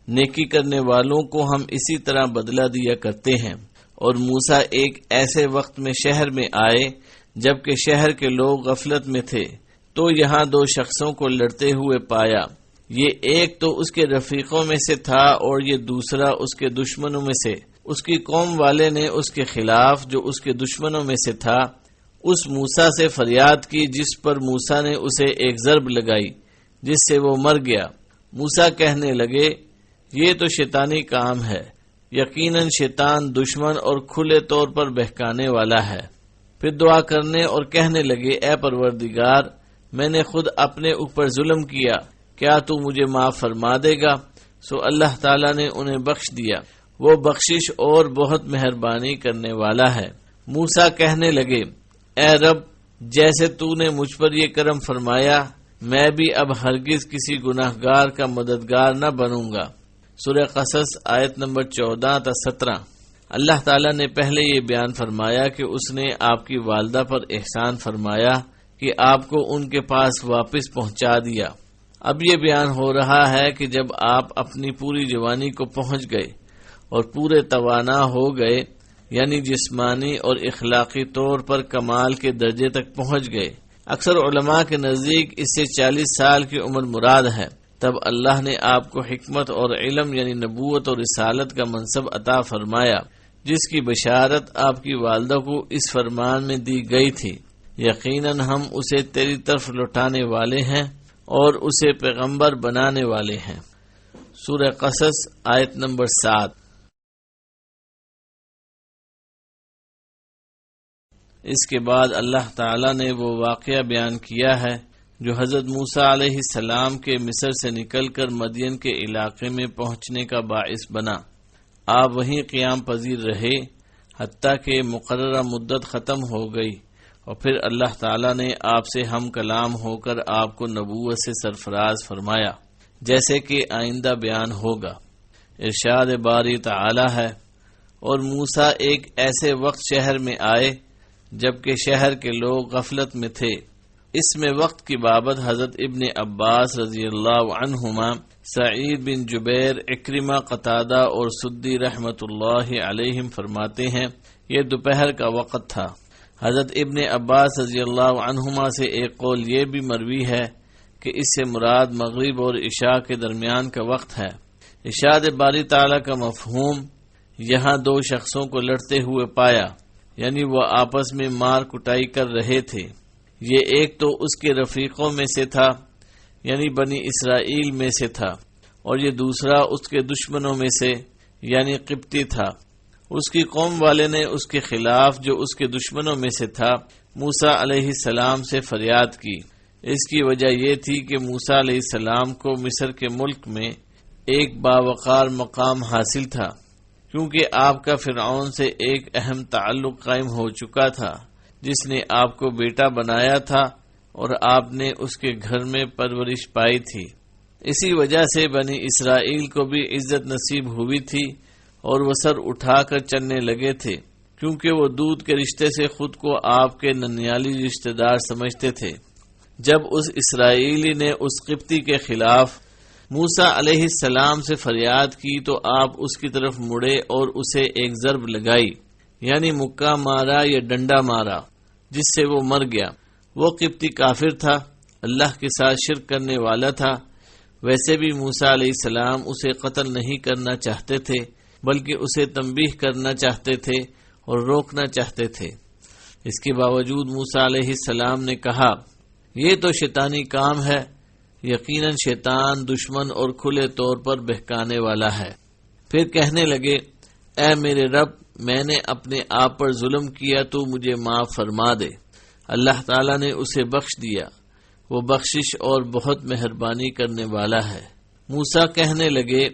نیکی کرنے والوں کو ہم اسی طرح بدلہ دیا کرتے ہیں۔ اور موسیٰ ایک ایسے وقت میں شہر میں آئے جبکہ شہر کے لوگ غفلت میں تھے، تو یہاں دو شخصوں کو لڑتے ہوئے پایا۔ یہ ایک تو اس کے رفیقوں میں سے تھا اور یہ دوسرا اس کے دشمنوں میں سے۔ اس کی قوم والے نے اس کے خلاف جو اس کے دشمنوں میں سے تھا اس موسیٰ سے فریاد کی، جس پر موسیٰ نے اسے ایک ضرب لگائی جس سے وہ مر گیا۔ موسیٰ کہنے لگے، یہ تو شیطانی کام ہے، یقیناً شیطان دشمن اور کھلے طور پر بہکانے والا ہے۔ پھر دعا کرنے اور کہنے لگے، اے پروردگار، میں نے خود اپنے اوپر ظلم کیا، کیا تو مجھے معاف فرما دے گا؟ سو اللہ تعالیٰ نے انہیں بخش دیا، وہ بخشش اور بہت مہربانی کرنے والا ہے۔ موسیٰ کہنے لگے، اے رب، جیسے تو نے مجھ پر یہ کرم فرمایا، میں بھی اب ہرگز کسی گناہگار کا مددگار نہ بنوں گا۔ سورہ قصص آیت نمبر 14 تا 17۔ اللہ تعالیٰ نے پہلے یہ بیان فرمایا کہ اس نے آپ کی والدہ پر احسان فرمایا کہ آپ کو ان کے پاس واپس پہنچا دیا۔ اب یہ بیان ہو رہا ہے کہ جب آپ اپنی پوری جوانی کو پہنچ گئے اور پورے توانا ہو گئے، یعنی جسمانی اور اخلاقی طور پر کمال کے درجے تک پہنچ گئے۔ اکثر علماء کے نزدیک اس سے 40 سال کی عمر مراد ہے۔ تب اللہ نے آپ کو حکمت اور علم یعنی نبوت اور رسالت کا منصب عطا فرمایا، جس کی بشارت آپ کی والدہ کو اس فرمان میں دی گئی تھی، یقیناً ہم اسے تیری طرف لوٹانے والے ہیں اور اسے پیغمبر بنانے والے ہیں۔ سورہ قصص آیت نمبر 7۔ اس کے بعد اللہ تعالیٰ نے وہ واقعہ بیان کیا ہے جو حضرت موسیٰ علیہ السلام کے مصر سے نکل کر مدین کے علاقے میں پہنچنے کا باعث بنا۔ آپ وہیں قیام پذیر رہے حتیٰ کہ مقررہ مدت ختم ہو گئی، اور پھر اللہ تعالیٰ نے آپ سے ہم کلام ہو کر آپ کو نبوت سے سرفراز فرمایا، جیسے کہ آئندہ بیان ہوگا۔ ارشاد باری تعالیٰ ہے، اور موسیٰ ایک ایسے وقت شہر میں آئے جبکہ شہر کے لوگ غفلت میں تھے۔ اس میں وقت کی بابت حضرت ابن عباس رضی اللہ عنہما، سعید بن جبیر، اکرمہ، قتادہ اور سدی رحمت اللہ علیہم فرماتے ہیں یہ دوپہر کا وقت تھا۔ حضرت ابن عباس رضی اللہ عنہما سے ایک قول یہ بھی مروی ہے کہ اس سے مراد مغرب اور عشاء کے درمیان کا وقت ہے۔ ارشاد باری تعالیٰ کا مفہوم یہاں دو شخصوں کو لڑتے ہوئے پایا، یعنی وہ آپس میں مار کٹائی کر رہے تھے۔ یہ ایک تو اس کے رفیقوں میں سے تھا، یعنی بنی اسرائیل میں سے تھا، اور یہ دوسرا اس کے دشمنوں میں سے یعنی قبطی تھا۔ اس کی قوم والے نے اس کے خلاف جو اس کے دشمنوں میں سے تھا موسیٰ علیہ السلام سے فریاد کی۔ اس کی وجہ یہ تھی کہ موسیٰ علیہ السلام کو مصر کے ملک میں ایک باوقار مقام حاصل تھا، کیونکہ آپ کا فرعون سے ایک اہم تعلق قائم ہو چکا تھا، جس نے آپ کو بیٹا بنایا تھا اور آپ نے اس کے گھر میں پرورش پائی تھی۔ اسی وجہ سے بنی اسرائیل کو بھی عزت نصیب ہوئی تھی اور وہ سر اٹھا کر چلنے لگے تھے، کیونکہ وہ دودھ کے رشتے سے خود کو آپ کے ننیالی رشتہ دار سمجھتے تھے۔ جب اس اسرائیلی نے اس قبطی کے خلاف موسیٰ علیہ السلام سے فریاد کی تو آپ اس کی طرف مڑے اور اسے ایک ضرب لگائی، یعنی مکہ مارا یا ڈنڈا مارا، جس سے وہ مر گیا۔ وہ قبطی کافر تھا، اللہ کے ساتھ شرک کرنے والا تھا۔ ویسے بھی موسیٰ علیہ السلام اسے قتل نہیں کرنا چاہتے تھے، بلکہ اسے تنبیہ کرنا چاہتے تھے اور روکنا چاہتے تھے۔ اس کے باوجود موسیٰ علیہ السلام نے کہا، یہ تو شیطانی کام ہے، یقیناً شیطان دشمن اور کھلے طور پر بہکانے والا ہے۔ پھر کہنے لگے، اے میرے رب، میں نے اپنے آپ پر ظلم کیا، تو مجھے معاف فرما دے۔ اللہ تعالیٰ نے اسے بخش دیا، وہ بخشش اور بہت مہربانی کرنے والا ہے۔ موسیٰ کہنے لگے،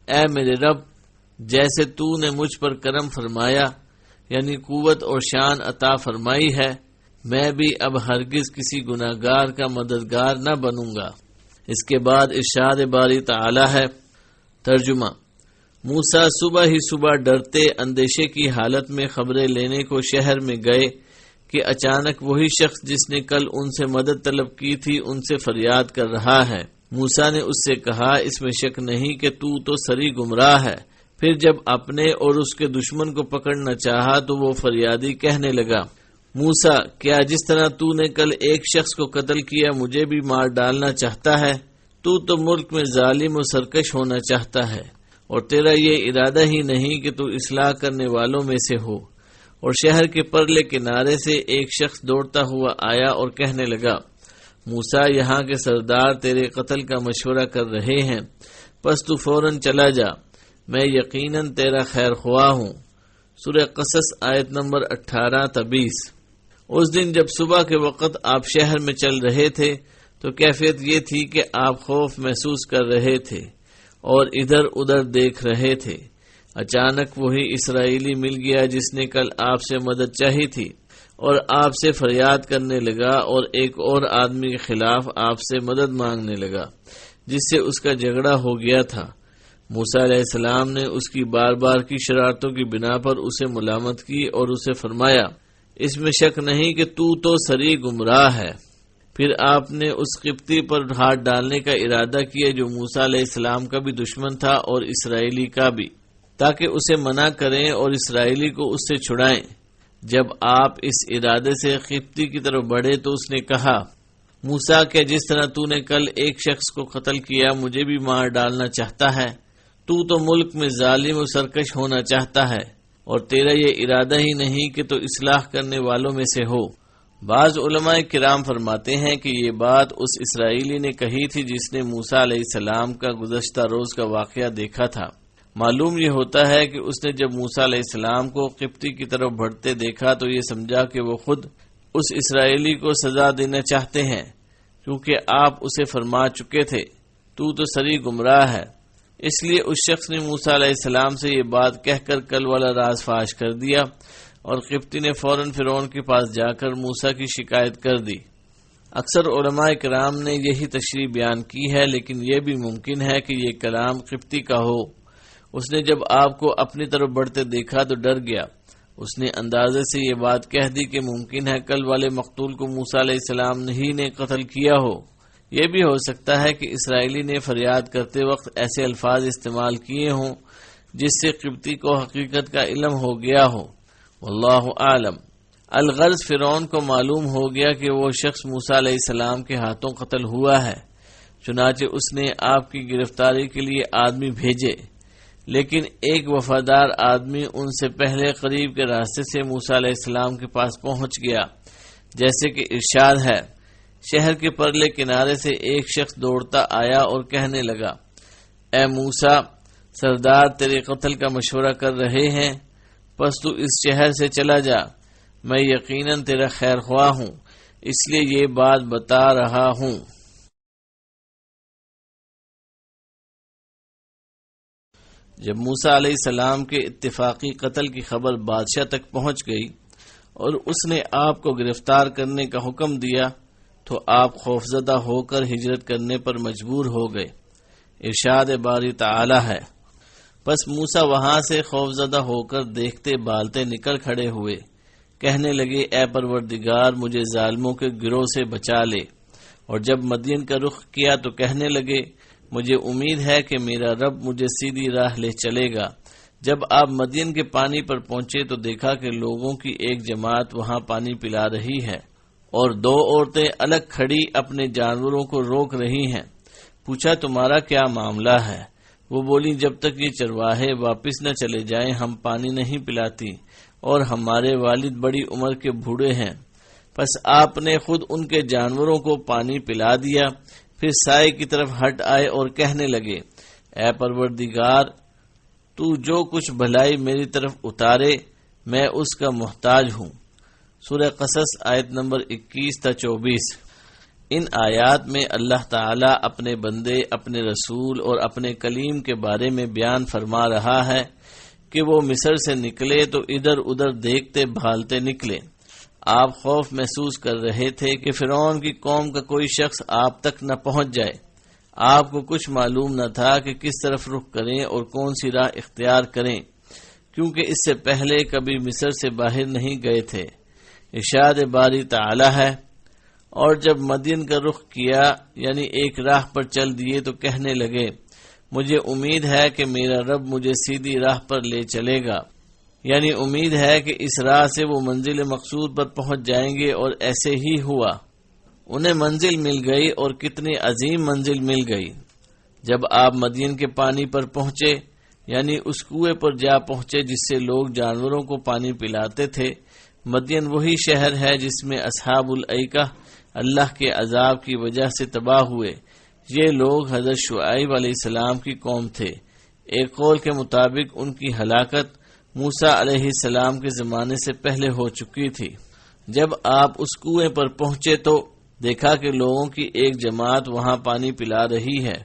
اے میرے رب، جیسے تو نے مجھ پر کرم فرمایا، یعنی قوت اور شان عطا فرمائی ہے، میں بھی اب ہرگز کسی گناہگار کا مددگار نہ بنوں گا۔ اس کے بعد ارشاد باری تعالی ہے، ترجمہ: موسیٰ صبح ہی صبح ڈرتے اندیشے کی حالت میں خبریں لینے کو شہر میں گئے کہ اچانک وہی شخص جس نے کل ان سے مدد طلب کی تھی ان سے فریاد کر رہا ہے۔ موسیٰ نے اس سے کہا، اس میں شک نہیں کہ تو سری گمراہ ہے۔ پھر جب اپنے اور اس کے دشمن کو پکڑنا چاہا تو وہ فریادی کہنے لگا، موسیٰ، کیا جس طرح تو نے کل ایک شخص کو قتل کیا مجھے بھی مار ڈالنا چاہتا ہے؟ تو ملک میں ظالم و سرکش ہونا چاہتا ہے، اور تیرا یہ ارادہ ہی نہیں کہ تو اصلاح کرنے والوں میں سے ہو۔ اور شہر کے پرلے کنارے سے ایک شخص دوڑتا ہوا آیا اور کہنے لگا، موسیٰ، یہاں کے سردار تیرے قتل کا مشورہ کر رہے ہیں، پس تو فوراً چلا جا، میں یقیناً تیرا خیر خواہ ہوں۔ سورہ قصص آیت نمبر 18-20۔ اس دن جب صبح کے وقت آپ شہر میں چل رہے تھے تو کیفیت یہ تھی کہ آپ خوف محسوس کر رہے تھے اور ادھر ادھر دیکھ رہے تھے۔ اچانک وہی اسرائیلی مل گیا جس نے کل آپ سے مدد چاہی تھی اور آپ سے فریاد کرنے لگا، اور ایک اور آدمی کے خلاف آپ سے مدد مانگنے لگا جس سے اس کا جھگڑا ہو گیا تھا۔ موسیٰ علیہ السلام نے اس کی بار بار کی شرارتوں کی بنا پر اسے ملامت کی اور اسے فرمایا، اس میں شک نہیں کہ تو سری گمراہ ہے۔ پھر آپ نے اس قبطی پر ہاتھ ڈالنے کا ارادہ کیا جو موسیٰ علیہ السلام کا بھی دشمن تھا اور اسرائیلی کا بھی۔ تاکہ اسے منع کریں اور اسرائیلی کو اس سے چھڑائیں۔ جب آپ اس ارادے سے قبطی کی طرف بڑھے تو اس نے کہا، موسیٰ کہ جس طرح تو نے کل ایک شخص کو قتل کیا مجھے بھی مار ڈالنا چاہتا ہے؟ تو ملک میں ظالم و سرکش ہونا چاہتا ہے، اور تیرا یہ ارادہ ہی نہیں کہ تو اصلاح کرنے والوں میں سے ہو۔ بعض علماء کرام فرماتے ہیں کہ یہ بات اس اسرائیلی نے کہی تھی جس نے موسیٰ علیہ السلام کا گزشتہ روز کا واقعہ دیکھا تھا۔ معلوم یہ ہوتا ہے کہ اس نے جب موسیٰ علیہ السلام کو قبطی کی طرف بڑھتے دیکھا تو یہ سمجھا کہ وہ خود اس اسرائیلی کو سزا دینا چاہتے ہیں، کیونکہ آپ اسے فرما چکے تھے تو سری گمراہ ہے۔ اس لیے اس شخص نے موسیٰ علیہ السلام سے یہ بات کہہ کر کل والا راز فاش کر دیا، اور قبطی نے فوراً فرعون کے پاس جا کر موسیٰ کی شکایت کر دی۔ اکثر علماء کرام نے یہی تشریح بیان کی ہے، لیکن یہ بھی ممکن ہے کہ یہ کلام قبطی کا ہو۔ اس نے جب آپ کو اپنی طرف بڑھتے دیکھا تو ڈر گیا۔ اس نے اندازے سے یہ بات کہہ دی کہ ممکن ہے کل والے مقتول کو موسیٰ علیہ السلام ہی نے قتل کیا ہو۔ یہ بھی ہو سکتا ہے کہ اسرائیلی نے فریاد کرتے وقت ایسے الفاظ استعمال کیے ہوں جس سے قبطی کو حقیقت کا علم ہو گیا ہو۔ واللہ عالم۔ الغرض فرعون کو معلوم ہو گیا کہ وہ شخص موسیٰ علیہ السلام کے ہاتھوں قتل ہوا ہے، چنانچہ اس نے آپ کی گرفتاری کے لیے آدمی بھیجے، لیکن ایک وفادار آدمی ان سے پہلے قریب کے راستے سے موسیٰ علیہ السلام کے پاس پہنچ گیا، جیسے کہ ارشاد ہے۔ شہر کے پرلے کنارے سے ایک شخص دوڑتا آیا اور کہنے لگا، اے موسیٰ، سردار تیرے قتل کا مشورہ کر رہے ہیں، پس تو اس شہر سے چلا جا، میں یقیناً تیرا خیر خواہ ہوں، اس لیے یہ بات بتا رہا ہوں۔ جب موسیٰ علیہ السلام کے اتفاقی قتل کی خبر بادشاہ تک پہنچ گئی اور اس نے آپ کو گرفتار کرنے کا حکم دیا تو آپ خوفزدہ ہو کر ہجرت کرنے پر مجبور ہو گئے۔ ارشاد باری تعالی ہے، پس موسیٰ وہاں سے خوفزدہ ہو کر دیکھتے بالتے نکل کھڑے ہوئے، کہنے لگے، اے پروردگار مجھے ظالموں کے گروہ سے بچا لے۔ اور جب مدین کا رخ کیا تو کہنے لگے، مجھے امید ہے کہ میرا رب مجھے سیدھی راہ لے چلے گا۔ جب آپ مدین کے پانی پر پہنچے تو دیکھا کہ لوگوں کی ایک جماعت وہاں پانی پلا رہی ہے، اور دو عورتیں الگ کھڑی اپنے جانوروں کو روک رہی ہیں۔ پوچھا، تمہارا کیا معاملہ ہے؟ وہ بولی، جب تک یہ چرواہے واپس نہ چلے جائیں ہم پانی نہیں پلاتی، اور ہمارے والد بڑی عمر کے بوڑھے ہیں۔ پس آپ نے خود ان کے جانوروں کو پانی پلا دیا، پھر سائے کی طرف ہٹ آئے اور کہنے لگے، اے پروردگار، تو جو کچھ بھلائی میری طرف اتارے میں اس کا محتاج ہوں۔ سورہ قصص آیت نمبر 21 تا 24۔ ان آیات میں اللہ تعالیٰ اپنے بندے، اپنے رسول اور اپنے کلیم کے بارے میں بیان فرما رہا ہے کہ وہ مصر سے نکلے تو ادھر ادھر دیکھتے بھالتے نکلے۔ آپ خوف محسوس کر رہے تھے کہ فرعون کی قوم کا کوئی شخص آپ تک نہ پہنچ جائے۔ آپ کو کچھ معلوم نہ تھا کہ کس طرف رخ کریں اور کون سی راہ اختیار کریں، کیونکہ اس سے پہلے کبھی مصر سے باہر نہیں گئے تھے۔ ارشاد باری تعالی ہے، اور جب مدین کا رخ کیا یعنی ایک راہ پر چل دیے تو کہنے لگے، مجھے امید ہے کہ میرا رب مجھے سیدھی راہ پر لے چلے گا، یعنی امید ہے کہ اس راہ سے وہ منزل مقصود پر پہنچ جائیں گے، اور ایسے ہی ہوا۔ انہیں منزل مل گئی، اور کتنی عظیم منزل مل گئی۔ جب آپ مدین کے پانی پر پہنچے یعنی اس کنویں پر جا پہنچے جس سے لوگ جانوروں کو پانی پلاتے تھے۔ مدین وہی شہر ہے جس میں اصحاب الایکہ اللہ کے عذاب کی وجہ سے تباہ ہوئے۔ یہ لوگ حضرت شعیب علیہ السلام کی قوم تھے۔ ایک قول کے مطابق ان کی ہلاکت موسیٰ علیہ السلام کے زمانے سے پہلے ہو چکی تھی۔ جب آپ اس کنویں پر پہنچے تو دیکھا کہ لوگوں کی ایک جماعت وہاں پانی پلا رہی ہے،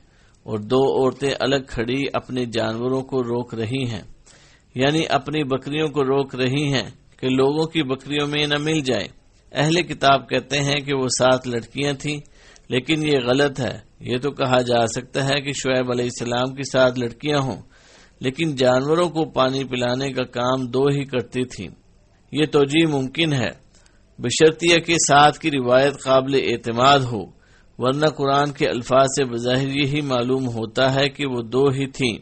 اور دو عورتیں الگ کھڑی اپنے جانوروں کو روک رہی ہیں، یعنی اپنی بکریوں کو روک رہی ہیں کہ لوگوں کی بکریوں میں نہ مل جائے۔ اہل کتاب کہتے ہیں کہ وہ 7 لڑکیاں تھیں، لیکن یہ غلط ہے۔ یہ تو کہا جا سکتا ہے کہ شعیب علیہ السلام کی 7 لڑکیاں ہوں، لیکن جانوروں کو پانی پلانے کا کام 2 ہی کرتی تھیں۔ یہ توجیہ ممکن ہے، بشرطیہ کہ 7 کی روایت قابل اعتماد ہو، ورنہ قرآن کے الفاظ سے بظاہر یہی معلوم ہوتا ہے کہ وہ 2 ہی تھیں۔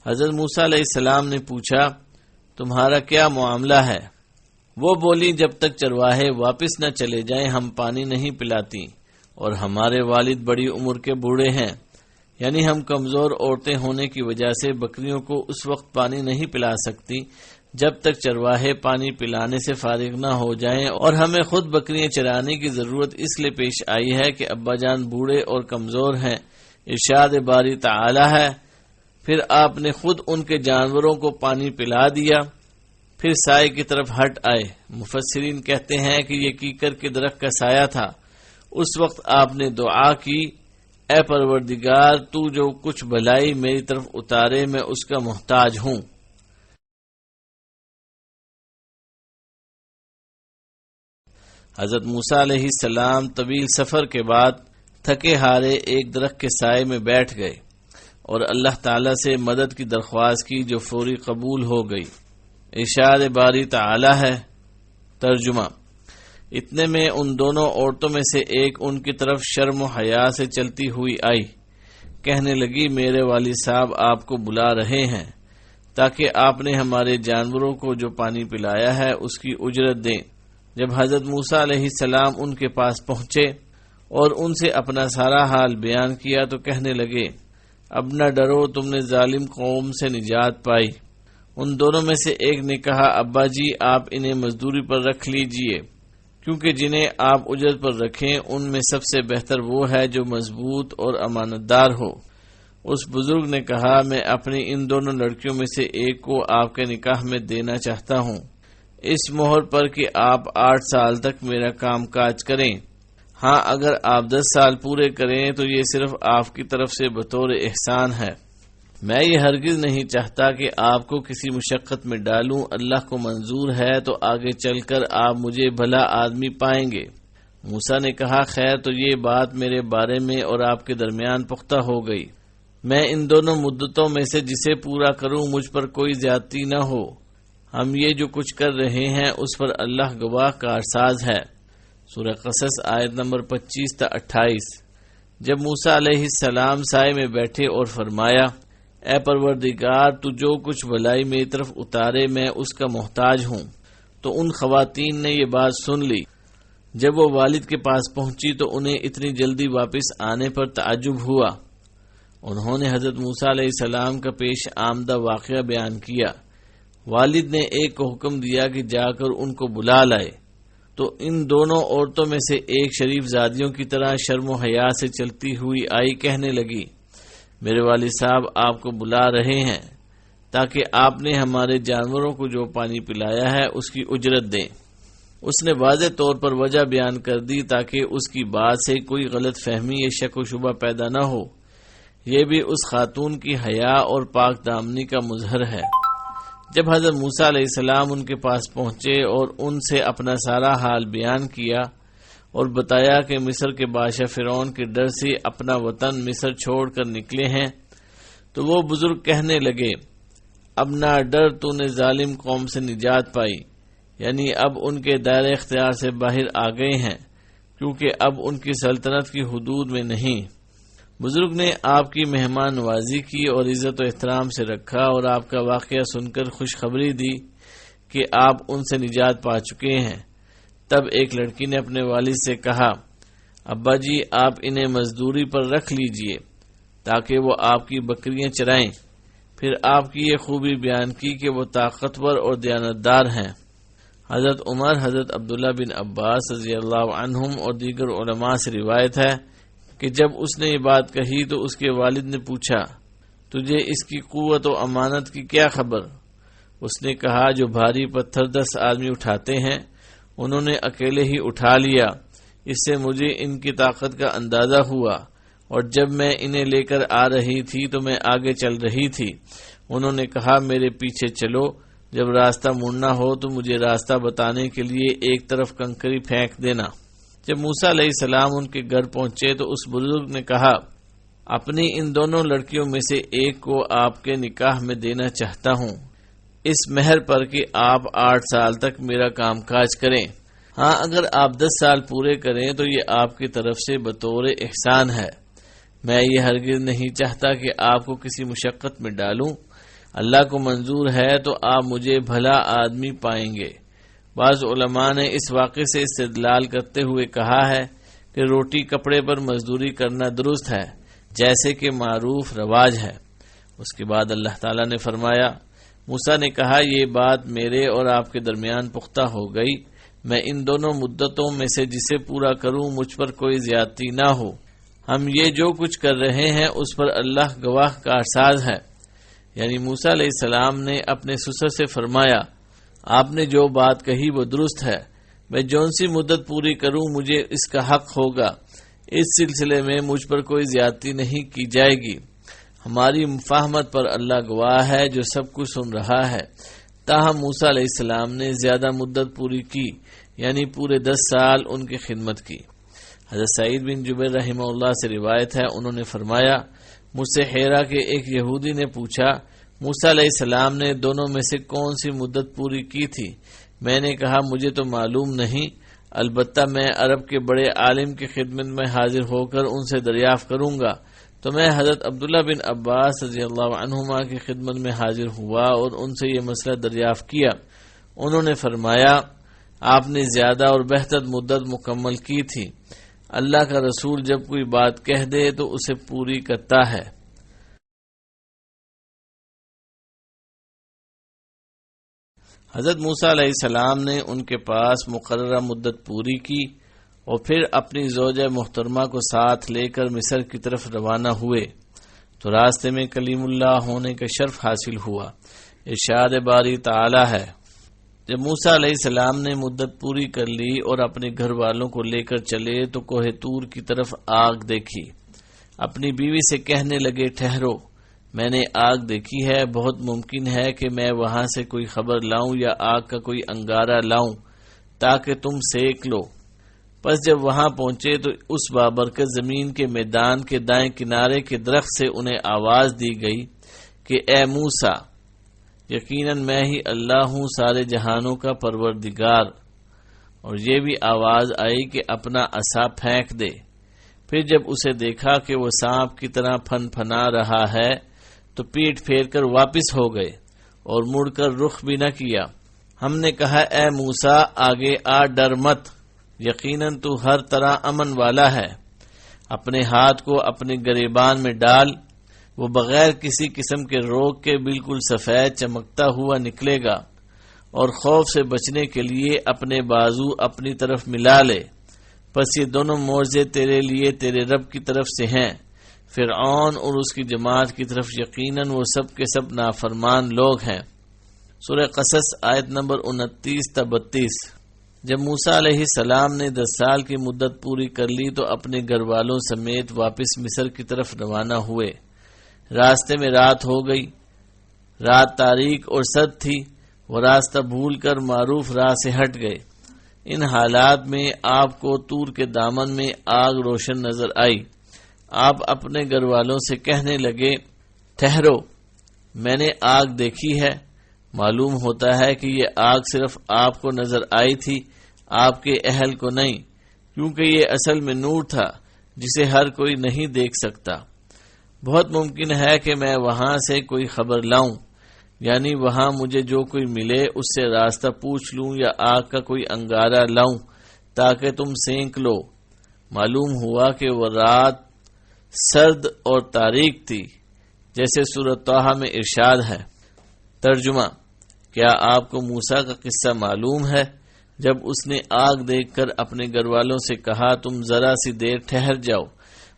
حضرت موسیٰ علیہ السلام نے پوچھا تمہارا کیا معاملہ ہے؟ وہ بولی جب تک چرواہے واپس نہ چلے جائیں ہم پانی نہیں پلاتی، اور ہمارے والد بڑی عمر کے بوڑھے ہیں، یعنی ہم کمزور عورتیں ہونے کی وجہ سے بکریوں کو اس وقت پانی نہیں پلا سکتی جب تک چرواہے پانی پلانے سے فارغ نہ ہو جائیں، اور ہمیں خود بکریاں چرانے کی ضرورت اس لیے پیش آئی ہے کہ ابا جان بوڑھے اور کمزور ہیں۔ ارشاد باری تعالی ہے، پھر آپ نے خود ان کے جانوروں کو پانی پلا دیا، پھر سائے کی طرف ہٹ آئے۔ مفسرین کہتے ہیں کہ یہ کیکر کے درخت کا سایہ تھا۔ اس وقت آپ نے دعا کی، اے پروردگار تو جو کچھ بھلائی میری طرف اتارے میں اس کا محتاج ہوں۔ حضرت موسیٰ علیہ السلام طویل سفر کے بعد تھکے ہارے ایک درخت کے سائے میں بیٹھ گئے اور اللہ تعالی سے مدد کی درخواست کی جو فوری قبول ہو گئی۔ ارشاد باری تعالی ہے، ترجمہ: اتنے میں ان دونوں عورتوں میں سے ایک ان کی طرف شرم و حیا سے چلتی ہوئی آئی، کہنے لگی میرے والد صاحب آپ کو بلا رہے ہیں تاکہ آپ نے ہمارے جانوروں کو جو پانی پلایا ہے اس کی اجرت دیں۔ جب حضرت موسیٰ علیہ السلام ان کے پاس پہنچے اور ان سے اپنا سارا حال بیان کیا تو کہنے لگے اب نہ ڈرو، تم نے ظالم قوم سے نجات پائی۔ ان دونوں میں سے ایک نے کہا ابا جی آپ انہیں مزدوری پر رکھ لیجئے، کیونکہ جنہیں آپ اجرت پر رکھیں ان میں سب سے بہتر وہ ہے جو مضبوط اور امانت دار ہو۔ اس بزرگ نے کہا میں اپنی ان دونوں لڑکیوں میں سے ایک کو آپ کے نکاح میں دینا چاہتا ہوں، اس مہر پر کہ آپ 8 سال تک میرا کام کاج کریں۔ ہاں اگر آپ 10 سال پورے کریں تو یہ صرف آپ کی طرف سے بطور احسان ہے۔ میں یہ ہرگز نہیں چاہتا کہ آپ کو کسی مشقت میں ڈالوں، اللہ کو منظور ہے تو آگے چل کر آپ مجھے بھلا آدمی پائیں گے۔ موسیٰ نے کہا خیر تو یہ بات میرے بارے میں اور آپ کے درمیان پختہ ہو گئی، میں ان دونوں مدتوں میں سے جسے پورا کروں مجھ پر کوئی زیادتی نہ ہو۔ ہم یہ جو کچھ کر رہے ہیں اس پر اللہ گواہ کارساز ہے۔ سورہ قصص آیت نمبر 25 تا 28۔ جب موسیٰ علیہ السلام سائے میں بیٹھے اور فرمایا اے پروردگار تو جو کچھ بھلائی میری طرف اتارے میں اس کا محتاج ہوں، تو ان خواتین نے یہ بات سن لی۔ جب وہ والد کے پاس پہنچی تو انہیں اتنی جلدی واپس آنے پر تعجب ہوا۔ انہوں نے حضرت موسیٰ علیہ السلام کا پیش آمدہ واقعہ بیان کیا۔ والد نے ایک کو حکم دیا کہ جا کر ان کو بلا لائے، تو ان دونوں عورتوں میں سے ایک شریف زادیوں کی طرح شرم و حیا سے چلتی ہوئی آئی، کہنے لگی میرے والد صاحب آپ کو بلا رہے ہیں تاکہ آپ نے ہمارے جانوروں کو جو پانی پلایا ہے اس کی اجرت دیں۔ اس نے واضح طور پر وجہ بیان کر دی تاکہ اس کی بات سے کوئی غلط فہمی یا شک و شبہ پیدا نہ ہو۔ یہ بھی اس خاتون کی حیا اور پاک دامنی کا مظہر ہے۔ جب حضرت موسیٰ علیہ السلام ان کے پاس پہنچے اور ان سے اپنا سارا حال بیان کیا اور بتایا کہ مصر کے بادشاہ فرعون کے ڈر سے اپنا وطن مصر چھوڑ کر نکلے ہیں، تو وہ بزرگ کہنے لگے اب نہ ڈر، تو نے ظالم قوم سے نجات پائی، یعنی اب ان کے دائرہ اختیار سے باہر آ گئے ہیں، کیونکہ اب ان کی سلطنت کی حدود میں نہیں۔ بزرگ نے آپ کی مہمان نوازی کی اور عزت و احترام سے رکھا اور آپ کا واقعہ سن کر خوشخبری دی کہ آپ ان سے نجات پا چکے ہیں۔ تب ایک لڑکی نے اپنے والد سے کہا ابا جی آپ انہیں مزدوری پر رکھ لیجئے تاکہ وہ آپ کی بکریاں چرائیں۔ پھر آپ کی یہ خوبی بیان کی کہ وہ طاقتور اور دیانتدار ہیں۔ حضرت عمر، حضرت عبداللہ بن عباس رضی اللہ عنہم اور دیگر علماء سے روایت ہے کہ جب اس نے یہ بات کہی تو اس کے والد نے پوچھا تجھے اس کی قوت و امانت کی کیا خبر؟ اس نے کہا جو بھاری پتھر 10 آدمی اٹھاتے ہیں انہوں نے اکیلے ہی اٹھا لیا، اس سے مجھے ان کی طاقت کا اندازہ ہوا، اور جب میں انہیں لے کر آ رہی تھی تو میں آگے چل رہی تھی، انہوں نے کہا میرے پیچھے چلو، جب راستہ مڑنا ہو تو مجھے راستہ بتانے کے لیے ایک طرف کنکری پھینک دینا۔ جب موسیٰ علیہ السلام ان کے گھر پہنچے تو اس بزرگ نے کہا اپنی ان دونوں لڑکیوں میں سے ایک کو آپ کے نکاح میں دینا چاہتا ہوں، اس مہر پر کہ آپ 8 سال تک میرا کام کاج کریں۔ ہاں اگر آپ 10 سال پورے کریں تو یہ آپ کی طرف سے بطور احسان ہے۔ میں یہ ہرگز نہیں چاہتا کہ آپ کو کسی مشقت میں ڈالوں، اللہ کو منظور ہے تو آپ مجھے بھلا آدمی پائیں گے۔ بعض علماء نے اس واقعے سے استدلال کرتے ہوئے کہا ہے کہ روٹی کپڑے پر مزدوری کرنا درست ہے جیسے کہ معروف رواج ہے۔ اس کے بعد اللہ تعالیٰ نے فرمایا، موسیٰ نے کہا یہ بات میرے اور آپ کے درمیان پختہ ہو گئی، میں ان دونوں مدتوں میں سے جسے پورا کروں مجھ پر کوئی زیادتی نہ ہو۔ ہم یہ جو کچھ کر رہے ہیں اس پر اللہ گواہ کارساز ہے۔ یعنی موسیٰ علیہ السلام نے اپنے سسر سے فرمایا، آپ نے جو بات کہی وہ درست ہے، میں جون سی مدت پوری کروں مجھے اس کا حق ہوگا، اس سلسلے میں مجھ پر کوئی زیادتی نہیں کی جائے گی۔ ہماری مفاہمت پر اللہ گواہ ہے جو سب کچھ سن رہا ہے۔ تاہم موسیٰ علیہ السلام نے زیادہ مدت پوری کی، یعنی پورے 10 سال ان کی خدمت کی۔ حضرت سعید بن جبیر رحمہ اللہ سے روایت ہے، انہوں نے فرمایا، مجھ سے حیرہ کے ایک یہودی نے پوچھا، موسیٰ علیہ السلام نے دونوں میں سے کون سی مدت پوری کی تھی؟ میں نے کہا مجھے تو معلوم نہیں، البتہ میں عرب کے بڑے عالم کی خدمت میں حاضر ہو کر ان سے دریافت کروں گا۔ تو میں حضرت عبداللہ بن عباس رضی اللہ عنہما کی خدمت میں حاضر ہوا اور ان سے یہ مسئلہ دریافت کیا۔ انہوں نے فرمایا، آپ نے زیادہ اور بہتر مدت مکمل کی تھی۔ اللہ کا رسول جب کوئی بات کہہ دے تو اسے پوری کرتا ہے۔ حضرت موسیٰ علیہ السلام نے ان کے پاس مقررہ مدت پوری کی اور پھر اپنی زوجہ محترمہ کو ساتھ لے کر مصر کی طرف روانہ ہوئے تو راستے میں کلیم اللہ ہونے کا شرف حاصل ہوا۔ ارشاد باری تعالی ہے، جب موسیٰ علیہ السلام نے مدت پوری کر لی اور اپنے گھر والوں کو لے کر چلے تو کوہ طور کی طرف آگ دیکھی۔ اپنی بیوی سے کہنے لگے، ٹھہرو، میں نے آگ دیکھی ہے، بہت ممکن ہے کہ میں وہاں سے کوئی خبر لاؤں یا آگ کا کوئی انگارہ لاؤں تاکہ تم سیک لو۔ پس جب وہاں پہنچے تو اس بابرکت زمین کے میدان کے دائیں کنارے کے درخت سے انہیں آواز دی گئی کہ اے موسیٰ، یقیناً میں ہی اللہ ہوں سارے جہانوں کا پروردگار۔ اور یہ بھی آواز آئی کہ اپنا عصا پھینک دے۔ پھر جب اسے دیکھا کہ وہ سانپ کی طرح پھن پھنا رہا ہے تو پیٹ پھیر کر واپس ہو گئے اور مڑ کر رخ بھی نہ کیا۔ ہم نے کہا، اے موسیٰ آگے آ، ڈر مت، یقیناً تو ہر طرح امن والا ہے۔ اپنے ہاتھ کو اپنے گریبان میں ڈال، وہ بغیر کسی قسم کے روگ کے بالکل سفید چمکتا ہوا نکلے گا، اور خوف سے بچنے کے لیے اپنے بازو اپنی طرف ملا لے۔ پس یہ دونوں معجزے تیرے لیے تیرے رب کی طرف سے ہیں۔ فرعون اور اس کی جماعت کی طرف یقیناً وہ سب کے سب نافرمان لوگ ہیں۔ سورہ قصص آیت نمبر 29 تا 32۔ جب موسیٰ علیہ السلام نے 10 سال کی مدت پوری کر لی تو اپنے گھر والوں سمیت واپس مصر کی طرف روانہ ہوئے۔ راستے میں رات ہو گئی، رات تاریک اور سرد تھی، وہ راستہ بھول کر معروف راہ سے ہٹ گئے۔ ان حالات میں آپ کو طور کے دامن میں آگ روشن نظر آئی۔ آپ اپنے گھر والوں سے کہنے لگے، ٹھہرو، میں نے آگ دیکھی ہے۔ معلوم ہوتا ہے کہ یہ آگ صرف آپ کو نظر آئی تھی، آپ کے اہل کو نہیں، کیونکہ یہ اصل میں نور تھا جسے ہر کوئی نہیں دیکھ سکتا۔ بہت ممکن ہے کہ میں وہاں سے کوئی خبر لاؤں، یعنی وہاں مجھے جو کوئی ملے اس سے راستہ پوچھ لوں یا آگ کا کوئی انگارہ لاؤں تاکہ تم سینک لو۔ معلوم ہوا کہ وہ رات سرد اور تاریک تھی، جیسے سورۃ طٰہٰ میں ارشاد ہے۔ ترجمہ: کیا آپ کو موسیٰ کا قصہ معلوم ہے جب اس نے آگ دیکھ کر اپنے گھر والوں سے کہا، تم ذرا سی دیر ٹھہر جاؤ،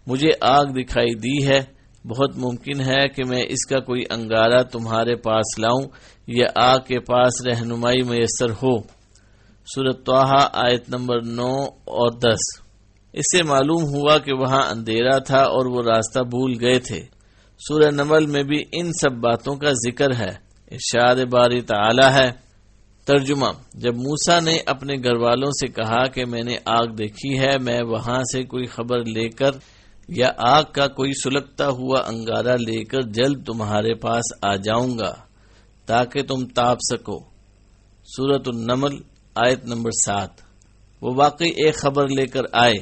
مجھے آگ دکھائی دی ہے، بہت ممکن ہے کہ میں اس کا کوئی انگارہ تمہارے پاس لاؤں یا آگ کے پاس رہنمائی میسر ہو۔ سورۃ طٰہٰ آیت نمبر 9 اور 10۔ اس سے معلوم ہوا کہ وہاں اندھیرا تھا اور وہ راستہ بھول گئے تھے۔ سورہ نمل میں بھی ان سب باتوں کا ذکر ہے۔ ارشاد باری تعالی ہے۔ ترجمہ: جب موسیٰ نے اپنے گھر والوں سے کہا کہ میں نے آگ دیکھی ہے، میں وہاں سے کوئی خبر لے کر یا آگ کا کوئی سلگتا ہوا انگارہ لے کر جلد تمہارے پاس آ جاؤں گا تاکہ تم تاپ سکو۔ سورۃ النمل آیت نمبر 7۔ وہ واقعی ایک خبر لے کر آئے۔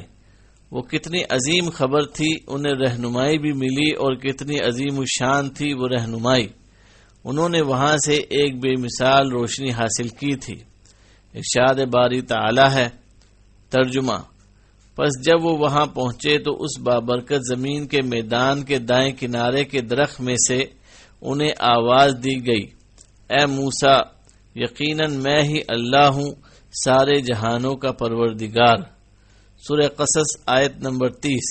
وہ کتنی عظیم خبر تھی، انہیں رہنمائی بھی ملی، اور کتنی عظیم الشان تھی وہ رہنمائی۔ انہوں نے وہاں سے ایک بے مثال روشنی حاصل کی تھی۔ ارشاد باری تعالی ہے۔ ترجمہ: پس جب وہ وہاں پہنچے تو اس بابرکت زمین کے میدان کے دائیں کنارے کے درخت میں سے انہیں آواز دی گئی، اے موسیٰ، یقیناً میں ہی اللہ ہوں، سارے جہانوں کا پروردگار۔ سورہ قصص آیت نمبر 30۔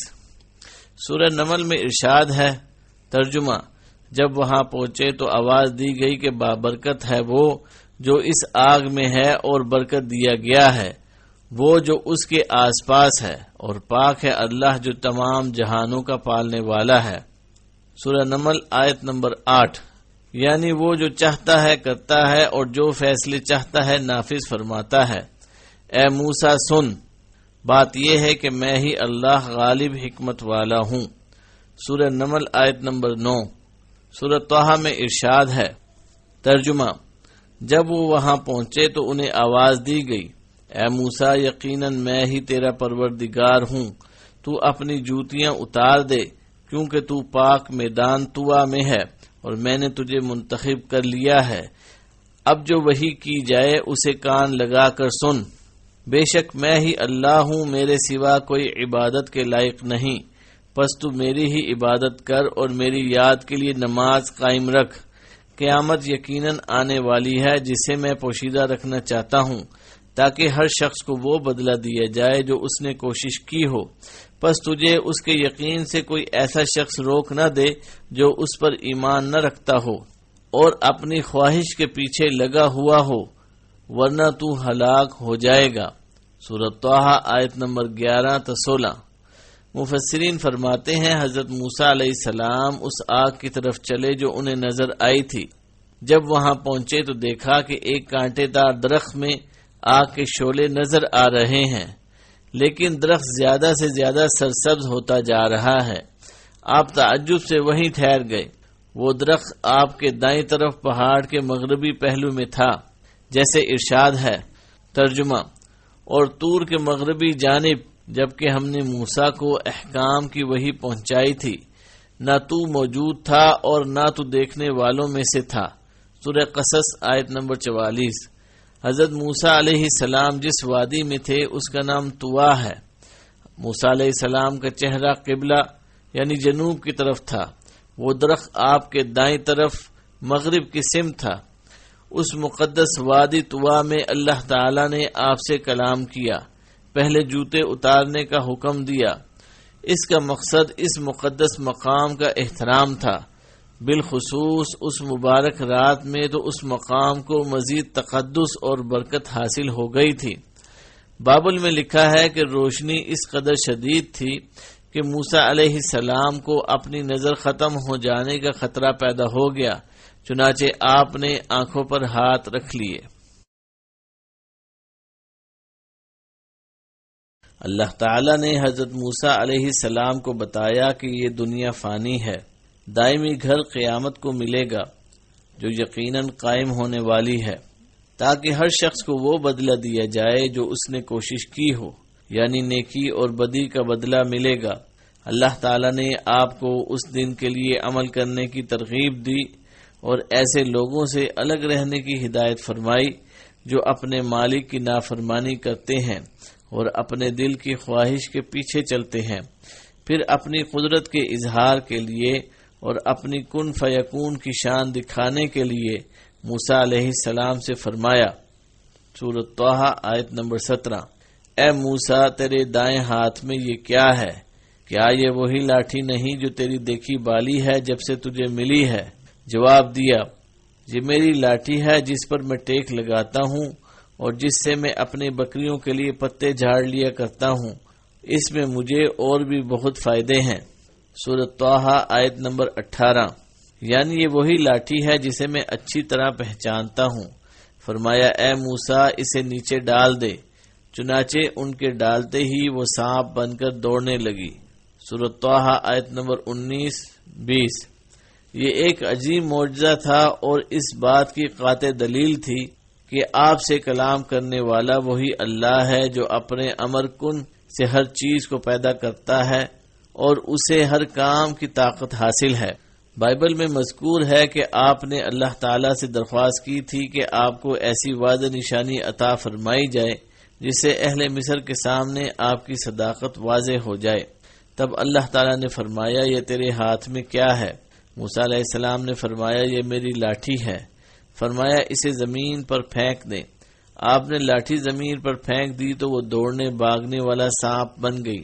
سورہ نمل میں ارشاد ہے۔ ترجمہ: جب وہاں پہنچے تو آواز دی گئی کہ بابرکت ہے وہ جو اس آگ میں ہے، اور برکت دیا گیا ہے وہ جو اس کے آس پاس ہے، اور پاک ہے اللہ جو تمام جہانوں کا پالنے والا ہے۔ سورہ نمل آیت نمبر 8۔ یعنی وہ جو چاہتا ہے کرتا ہے، اور جو فیصلے چاہتا ہے نافذ فرماتا ہے۔ اے موسیٰ سن، بات یہ ہے کہ میں ہی اللہ غالب حکمت والا ہوں۔ سورہ نمل آیت نمبر 9۔ سورہ طٰہٰ میں ارشاد ہے۔ ترجمہ: جب وہ وہاں پہنچے تو انہیں آواز دی گئی، اے موسیٰ، یقیناً میں ہی تیرا پروردگار ہوں، تو اپنی جوتیاں اتار دے، کیونکہ تو پاک میدان طوا میں ہے، اور میں نے تجھے منتخب کر لیا ہے۔ اب جو وحی کی جائے اسے کان لگا کر سن۔ بے شک میں ہی اللہ ہوں، میرے سوا کوئی عبادت کے لائق نہیں، پس تو میری ہی عبادت کر اور میری یاد کے لیے نماز قائم رکھ۔ قیامت یقیناً آنے والی ہے جسے میں پوشیدہ رکھنا چاہتا ہوں، تاکہ ہر شخص کو وہ بدلہ دیا جائے جو اس نے کوشش کی ہو، پس تجھے اس کے یقین سے کوئی ایسا شخص روک نہ دے جو اس پر ایمان نہ رکھتا ہو اور اپنی خواہش کے پیچھے لگا ہوا ہو، ورنہ تو ہلاک ہو جائے گا۔ سورۃ طٰہٰ آیت نمبر 11 تا 16۔ مفسرین فرماتے ہیں حضرت موسیٰ علیہ السلام اس آگ کی طرف چلے جو انہیں نظر آئی تھی۔ جب وہاں پہنچے تو دیکھا کہ ایک کانٹے دار درخت میں آگ کے شعلے نظر آ رہے ہیں، لیکن درخت زیادہ سے زیادہ سرسبز ہوتا جا رہا ہے۔ آپ تعجب سے وہیں ٹھہر گئے۔ وہ درخت آپ کے دائیں طرف پہاڑ کے مغربی پہلو میں تھا، جیسے ارشاد ہے۔ ترجمہ: اور طور کے مغربی جانب جبکہ ہم نے موسیٰ کو احکام کی وحی پہنچائی تھی، نہ تو موجود تھا اور نہ تو دیکھنے والوں میں سے تھا۔ سورہ قصص آیت نمبر 44۔ حضرت موسیٰ علیہ السلام جس وادی میں تھے اس کا نام طوا ہے۔ موسیٰ علیہ السلام کا چہرہ قبلہ یعنی جنوب کی طرف تھا۔ وہ درخت آپ کے دائیں طرف مغرب کی سمت تھا۔ اس مقدس وادی طوا میں اللہ تعالی نے آپ سے کلام کیا، پہلے جوتے اتارنے کا حکم دیا۔ اس کا مقصد اس مقدس مقام کا احترام تھا، بالخصوص اس مبارک رات میں تو اس مقام کو مزید تقدس اور برکت حاصل ہو گئی تھی۔ بابل میں لکھا ہے کہ روشنی اس قدر شدید تھی کہ موسیٰ علیہ السلام کو اپنی نظر ختم ہو جانے کا خطرہ پیدا ہو گیا، چنانچہ آپ نے آنکھوں پر ہاتھ رکھ لیے۔ اللہ تعالی نے حضرت موسیٰ علیہ السلام کو بتایا کہ یہ دنیا فانی ہے، دائمی گھر قیامت کو ملے گا جو یقیناً قائم ہونے والی ہے، تاکہ ہر شخص کو وہ بدلہ دیا جائے جو اس نے کوشش کی ہو، یعنی نیکی اور بدی کا بدلہ ملے گا۔ اللہ تعالی نے آپ کو اس دن کے لیے عمل کرنے کی ترغیب دی اور ایسے لوگوں سے الگ رہنے کی ہدایت فرمائی جو اپنے مالک کی نافرمانی کرتے ہیں اور اپنے دل کی خواہش کے پیچھے چلتے ہیں، پھر اپنی قدرت کے اظہار کے لیے اور اپنی کن فیکون کی شان دکھانے کے لیے موسیٰ علیہ السلام سے فرمایا۔ سورۃ طٰہٰ آیت نمبر 17۔ اے موسیٰ، تیرے دائیں ہاتھ میں یہ کیا ہے؟ کیا یہ وہی لاٹھی نہیں جو تیری دیکھی بالی ہے جب سے تجھے ملی ہے؟ جواب دیا، یہ میری لاٹھی ہے جس پر میں ٹیک لگاتا ہوں اور جس سے میں اپنے بکریوں کے لیے پتے جھاڑ لیا کرتا ہوں، اس میں مجھے اور بھی بہت فائدے ہیں۔ سورۃ طٰہٰ آیت نمبر 18۔ یعنی یہ وہی لاٹھی ہے جسے میں اچھی طرح پہچانتا ہوں۔ فرمایا، اے موسیٰ، اسے نیچے ڈال دے۔ چنانچہ ان کے ڈالتے ہی وہ سانپ بن کر دوڑنے لگی۔ سورۃ طٰہٰ آیت نمبر 19-20۔ یہ ایک عظیم معجزہ تھا اور اس بات کی قاطع دلیل تھی کہ آپ سے کلام کرنے والا وہی اللہ ہے جو اپنے امر کن سے ہر چیز کو پیدا کرتا ہے اور اسے ہر کام کی طاقت حاصل ہے۔ بائبل میں مذکور ہے کہ آپ نے اللہ تعالیٰ سے درخواست کی تھی کہ آپ کو ایسی واضح نشانی عطا فرمائی جائے جس سے اہل مصر کے سامنے آپ کی صداقت واضح ہو جائے۔ تب اللہ تعالیٰ نے فرمایا یہ تیرے ہاتھ میں کیا ہے؟ موسیٰ علیہ السلام نے فرمایا یہ میری لاٹھی ہے۔ فرمایا اسے زمین پر پھینک دیں۔ آپ نے لاٹھی زمین پر پھینک دی تو وہ دوڑنے بھاگنے والا سانپ بن گئی۔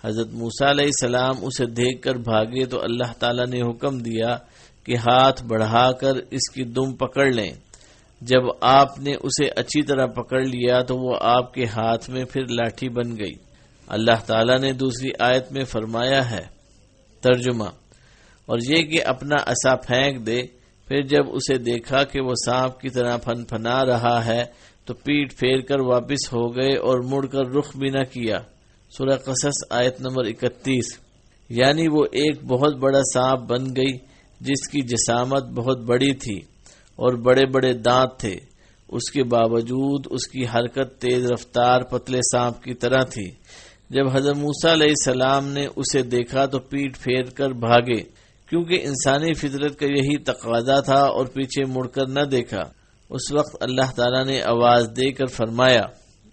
حضرت موسیٰ علیہ السلام اسے دیکھ کر بھاگے تو اللہ تعالیٰ نے حکم دیا کہ ہاتھ بڑھا کر اس کی دم پکڑ لیں۔ جب آپ نے اسے اچھی طرح پکڑ لیا تو وہ آپ کے ہاتھ میں پھر لاٹھی بن گئی۔ اللہ تعالیٰ نے دوسری آیت میں فرمایا ہے، ترجمہ، اور یہ کہ اپنا عصا پھینک دے۔ پھر جب اسے دیکھا کہ وہ سانپ کی طرح پھن پھنا رہا ہے تو پیٹ پھیر کر واپس ہو گئے اور مڑ کر رخ بھی نہ کیا۔ سورہ قصص آیت نمبر 31۔ یعنی وہ ایک بہت بڑا سانپ بن گئی جس کی جسامت بہت بڑی تھی اور بڑے بڑے دانت تھے، اس کے باوجود اس کی حرکت تیز رفتار پتلے سانپ کی طرح تھی۔ جب حضرت موسیٰ علیہ السلام نے اسے دیکھا تو پیٹ پھیر کر بھاگے، کیونکہ انسانی فطرت کا یہی تقاضا تھا، اور پیچھے مڑ کر نہ دیکھا۔ اس وقت اللہ تعالیٰ نے آواز دے کر فرمایا،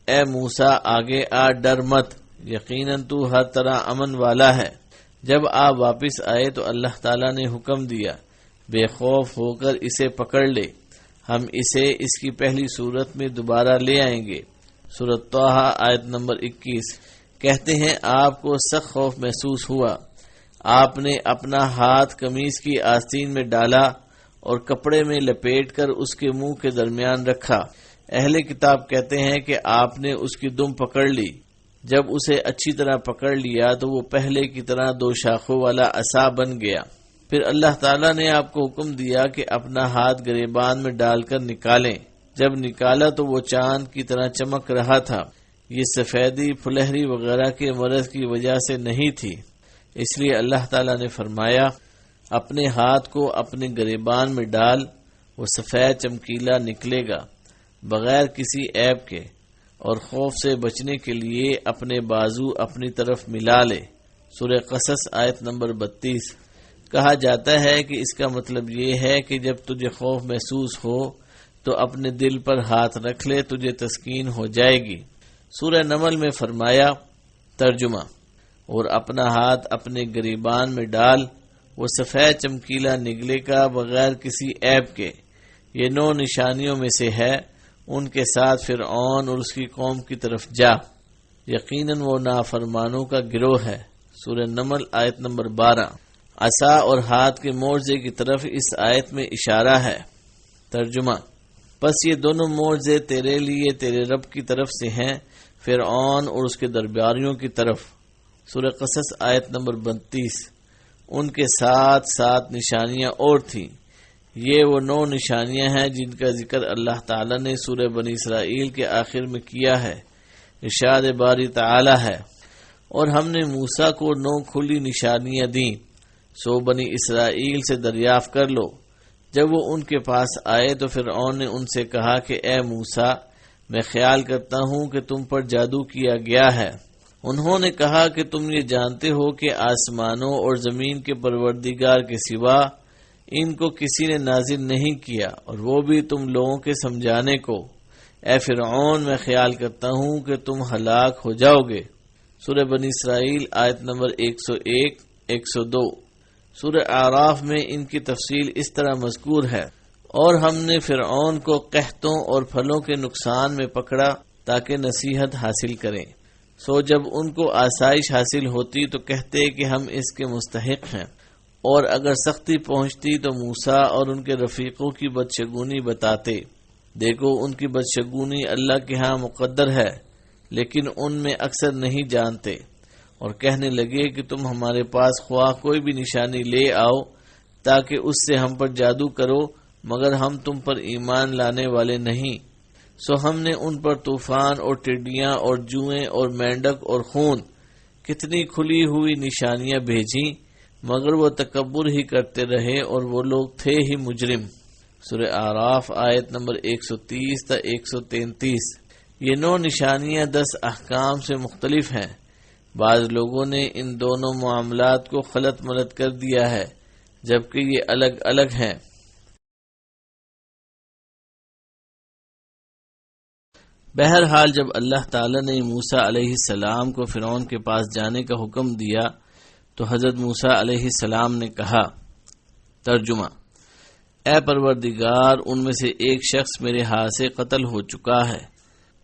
اے موسیٰ آگے آ، ڈر مت، یقیناً تو ہر طرح امن والا ہے۔ جب آپ واپس آئے تو اللہ تعالیٰ نے حکم دیا، بے خوف ہو کر اسے پکڑ لے، ہم اسے اس کی پہلی صورت میں دوبارہ لے آئیں گے۔ سورۃ طٰہٰ آیت نمبر 21۔ کہتے ہیں آپ کو سخت خوف محسوس ہوا۔ آپ نے اپنا ہاتھ قمیص کی آستین میں ڈالا اور کپڑے میں لپیٹ کر اس کے منہ کے درمیان رکھا۔ اہل کتاب کہتے ہیں کہ آپ نے اس کی دم پکڑ لی۔ جب اسے اچھی طرح پکڑ لیا تو وہ پہلے کی طرح 2 شاخوں والا عصا بن گیا۔ پھر اللہ تعالیٰ نے آپ کو حکم دیا کہ اپنا ہاتھ گریبان میں ڈال کر نکالیں۔ جب نکالا تو وہ چاند کی طرح چمک رہا تھا۔ یہ سفیدی، پھلہری وغیرہ کے مرض کی وجہ سے نہیں تھی، اس لیے اللہ تعالیٰ نے فرمایا اپنے ہاتھ کو اپنے گریبان میں ڈال، وہ سفید چمکیلا نکلے گا بغیر کسی عیب کے، اور خوف سے بچنے کے لیے اپنے بازو اپنی طرف ملا لے۔ سورہ قصص آیت نمبر 32۔ کہا جاتا ہے کہ اس کا مطلب یہ ہے کہ جب تجھے خوف محسوس ہو تو اپنے دل پر ہاتھ رکھ لے، تجھے تسکین ہو جائے گی۔ سورہ نمل میں فرمایا، ترجمہ، اور اپنا ہاتھ اپنے گریبان میں ڈال، وہ سفید چمکیلا نگلے کا بغیر کسی عیب کے۔ یہ 9 نشانیوں میں سے ہے، ان کے ساتھ فرعون اور اس کی قوم کی طرف جا، یقیناً وہ نافرمانوں کا گروہ ہے۔ سورہ نمل آیت نمبر 12۔ عصا اور ہاتھ کے معجزے کی طرف اس آیت میں اشارہ ہے۔ ترجمہ، پس یہ دونوں معجزے تیرے لیے تیرے رب کی طرف سے ہیں، فرعون اور اس کے درباریوں کی طرف۔ سورہ قصص آیت نمبر 32۔ ان کے ساتھ 7 نشانیاں اور تھیں۔ یہ وہ 9 نشانیاں ہیں جن کا ذکر اللہ تعالیٰ نے سورہ بنی اسرائیل کے آخر میں کیا ہے۔ ارشاد باری تعالیٰ ہے، اور ہم نے موسیٰ کو 9 کھلی نشانیاں دیں، سو بنی اسرائیل سے دریافت کر لو۔ جب وہ ان کے پاس آئے تو فرعون نے ان سے کہا کہ اے موسیٰ، میں خیال کرتا ہوں کہ تم پر جادو کیا گیا ہے۔ انہوں نے کہا کہ تم یہ جانتے ہو کہ آسمانوں اور زمین کے پروردگار کے سوا ان کو کسی نے نازل نہیں کیا، اور وہ بھی تم لوگوں کے سمجھانے کو۔ اے فرعون، میں خیال کرتا ہوں کہ تم ہلاک ہو جاؤ گے۔ سورہ بنی اسرائیل آیت نمبر 101، 102۔ سورہ اعراف میں ان کی تفصیل اس طرح مذکور ہے، اور ہم نے فرعون کو قحطوں اور پھلوں کے نقصان میں پکڑا تاکہ نصیحت حاصل کریں۔ سو جب ان کو آسائش حاصل ہوتی تو کہتے کہ ہم اس کے مستحق ہیں، اور اگر سختی پہنچتی تو موسیٰ اور ان کے رفیقوں کی بدشگونی بتاتے۔ دیکھو ان کی بدشگونی اللہ کے ہاں مقدر ہے، لیکن ان میں اکثر نہیں جانتے، اور کہنے لگے کہ تم ہمارے پاس خواہ کوئی بھی نشانی لے آؤ تاکہ اس سے ہم پر جادو کرو، مگر ہم تم پر ایمان لانے والے نہیں۔ سو ہم نے ان پر طوفان اور ٹڈیاں اور جوئیں اور مینڈک اور خون، کتنی کھلی ہوئی نشانیاں بھیجیں، مگر وہ تکبر ہی کرتے رہے، اور وہ لوگ تھے ہی مجرم۔ سورہ اعراف آیت نمبر 130 تا 133۔ یہ 9 نشانیاں 10 احکام سے مختلف ہیں۔ بعض لوگوں نے ان دونوں معاملات کو خلط ملط کر دیا ہے، جبکہ یہ الگ الگ ہیں۔ بہرحال جب اللہ تعالیٰ نے موسیٰ علیہ السلام کو فرعون کے پاس جانے کا حکم دیا تو حضرت موسیٰ علیہ السلام نے کہا، ترجمہ: اے پروردگار، ان میں سے ایک شخص میرے ہاتھ سے قتل ہو چکا ہے،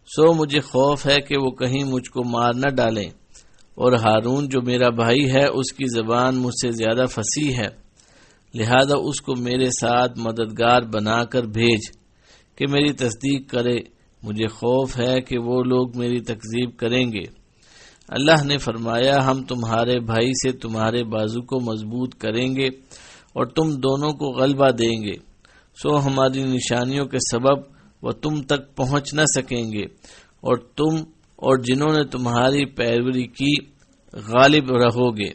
سو مجھے خوف ہے کہ وہ کہیں مجھ کو مار نہ ڈالیں، اور ہارون جو میرا بھائی ہے اس کی زبان مجھ سے زیادہ فصیح ہے، لہذا اس کو میرے ساتھ مددگار بنا کر بھیج کہ میری تصدیق کرے، مجھے خوف ہے کہ وہ لوگ میری تکذیب کریں گے۔ اللہ نے فرمایا، ہم تمہارے بھائی سے تمہارے بازو کو مضبوط کریں گے اور تم دونوں کو غلبہ دیں گے، سو ہماری نشانیوں کے سبب وہ تم تک پہنچ نہ سکیں گے، اور تم اور جنہوں نے تمہاری پیروی کی غالب رہو گے۔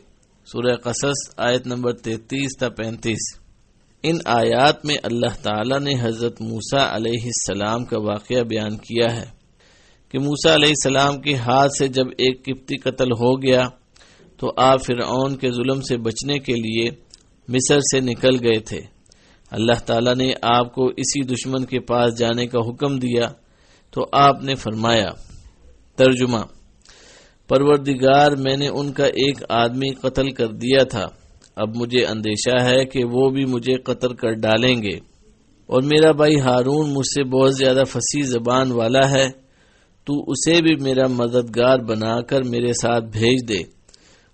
سورہ قصص آیت نمبر 33 تا 35۔ ان آیات میں اللہ تعالیٰ نے حضرت موسیٰ علیہ السلام کا واقعہ بیان کیا ہے کہ موسیٰ علیہ السلام کے ہاتھ سے جب ایک قبطی قتل ہو گیا تو آپ فرعون کے ظلم سے بچنے کے لیے مصر سے نکل گئے تھے۔ اللہ تعالیٰ نے آپ کو اسی دشمن کے پاس جانے کا حکم دیا تو آپ نے فرمایا، ترجمہ: پروردگار، میں نے ان کا ایک آدمی قتل کر دیا تھا، اب مجھے اندیشہ ہے کہ وہ بھی مجھے قتل کر ڈالیں گے، اور میرا بھائی ہارون مجھ سے بہت زیادہ فصیح زبان والا ہے، تو اسے بھی میرا مددگار بنا کر میرے ساتھ بھیج دے،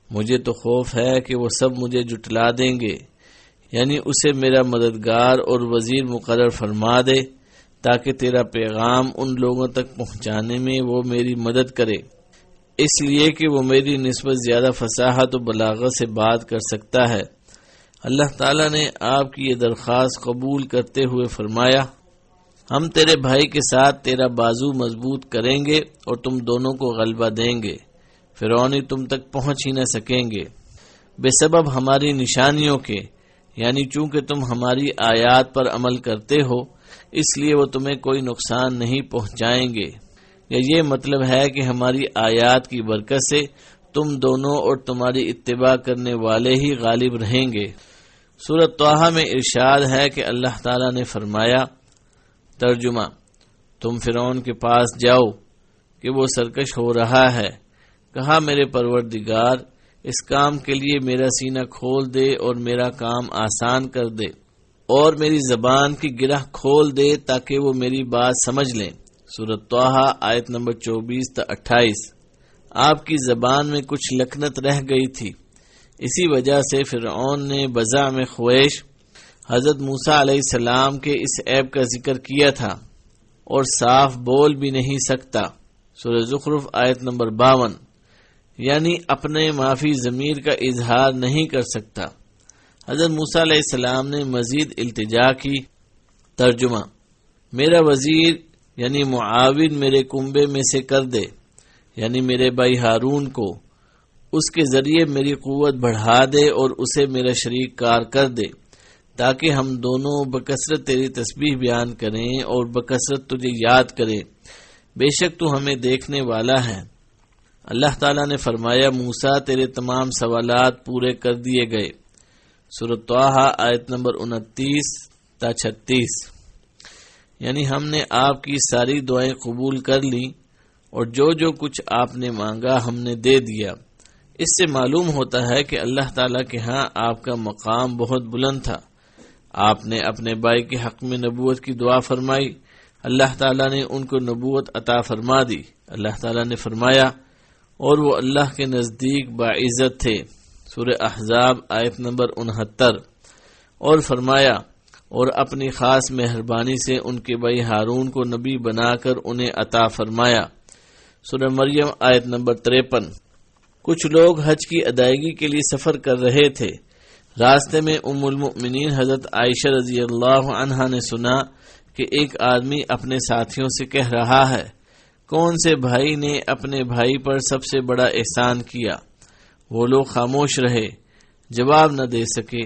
مجھے تو خوف ہے کہ وہ سب مجھے جھٹلا دیں گے، یعنی اسے میرا مددگار اور وزیر مقرر فرما دے تاکہ تیرا پیغام ان لوگوں تک پہنچانے میں وہ میری مدد کرے، اس لیے کہ وہ میری نسبت زیادہ فصاحت و بلاغت سے بات کر سکتا ہے۔ اللہ تعالیٰ نے آپ کی یہ درخواست قبول کرتے ہوئے فرمایا، ہم تیرے بھائی کے ساتھ تیرا بازو مضبوط کریں گے اور تم دونوں کو غلبہ دیں گے، فرعونی تم تک پہنچ ہی نہ سکیں گے، بے سبب ہماری نشانیوں کے، یعنی چونکہ تم ہماری آیات پر عمل کرتے ہو اس لیے وہ تمہیں کوئی نقصان نہیں پہنچائیں گے، یا یہ مطلب ہے کہ ہماری آیات کی برکت سے تم دونوں اور تمہاری اتباع کرنے والے ہی غالب رہیں گے۔ سورۃ طٰہٰ میں ارشاد ہے کہ اللہ تعالیٰ نے فرمایا، ترجمہ: تم فرعون کے پاس جاؤ کہ وہ سرکش ہو رہا ہے، کہا میرے پروردگار اس کام کے لیے میرا سینہ کھول دے اور میرا کام آسان کر دے، اور میری زبان کی گرہ کھول دے تاکہ وہ میری بات سمجھ لیں۔ سورۃ طٰہٰ آیت نمبر 24 تا 28۔ آپ کی زبان میں کچھ لکنت رہ گئی تھی، اسی وجہ سے فرعون نے بزعم خویش حضرت موسیٰ علیہ السلام کے اس عیب کا ذکر کیا تھا، اور صاف بول بھی نہیں سکتا۔ سورہ زخرف آیت نمبر 52، یعنی اپنے معافی ضمیر کا اظہار نہیں کر سکتا۔ حضرت موسیٰ علیہ السلام نے مزید التجا کی، ترجمہ: میرا وزیر یعنی معاون میرے کنبے میں سے کر دے، یعنی میرے بھائی ہارون کو، اس کے ذریعے میری قوت بڑھا دے اور اسے میرا شریک کار کر دے، تاکہ ہم دونوں بکثرت تیری تسبیح بیان کریں اور بکثرت تجھے یاد کریں، بے شک تو ہمیں دیکھنے والا ہے۔ اللہ تعالیٰ نے فرمایا، موسیٰ تیرے تمام سوالات پورے کر دیے گئے۔ سورۃ طٰہٰ آیت نمبر 29 تا 36۔ یعنی ہم نے آپ کی ساری دعائیں قبول کر لیں اور جو جو کچھ آپ نے مانگا ہم نے دے دیا۔ اس سے معلوم ہوتا ہے کہ اللہ تعالیٰ کے ہاں آپ کا مقام بہت بلند تھا۔ آپ نے اپنے بھائی کے حق میں نبوت کی دعا فرمائی، اللہ تعالیٰ نے ان کو نبوت عطا فرما دی۔ اللہ تعالیٰ نے فرمایا، اور وہ اللہ کے نزدیک باعزت تھے۔ سورہ احزاب آیت نمبر 69۔ اور فرمایا، اور اپنی خاص مہربانی سے ان کے بھائی ہارون کو نبی بنا کر انہیں عطا فرمایا۔ سورہ مریم آیت نمبر 53۔ کچھ لوگ حج کی ادائیگی کے لیے سفر کر رہے تھے، راستے میں ام المؤمنین حضرت عائشہ رضی اللہ عنہا نے سنا کہ ایک آدمی اپنے ساتھیوں سے کہہ رہا ہے، کون سے بھائی نے اپنے بھائی پر سب سے بڑا احسان کیا؟ وہ لوگ خاموش رہے، جواب نہ دے سکے۔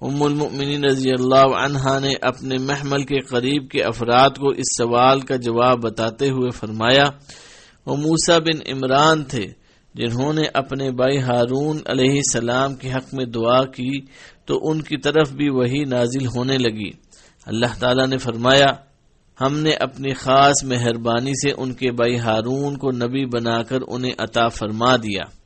ام المؤمنین رضی اللہ عنہا نے اپنے محمل کے قریب کے افراد کو اس سوال کا جواب بتاتے ہوئے فرمایا، وہ موسیٰ بن عمران تھے جنہوں نے اپنے بھائی ہارون علیہ السلام کے حق میں دعا کی تو ان کی طرف بھی وحی نازل ہونے لگی۔ اللہ تعالیٰ نے فرمایا، ہم نے اپنی خاص مہربانی سے ان کے بھائی ہارون کو نبی بنا کر انہیں عطا فرما دیا۔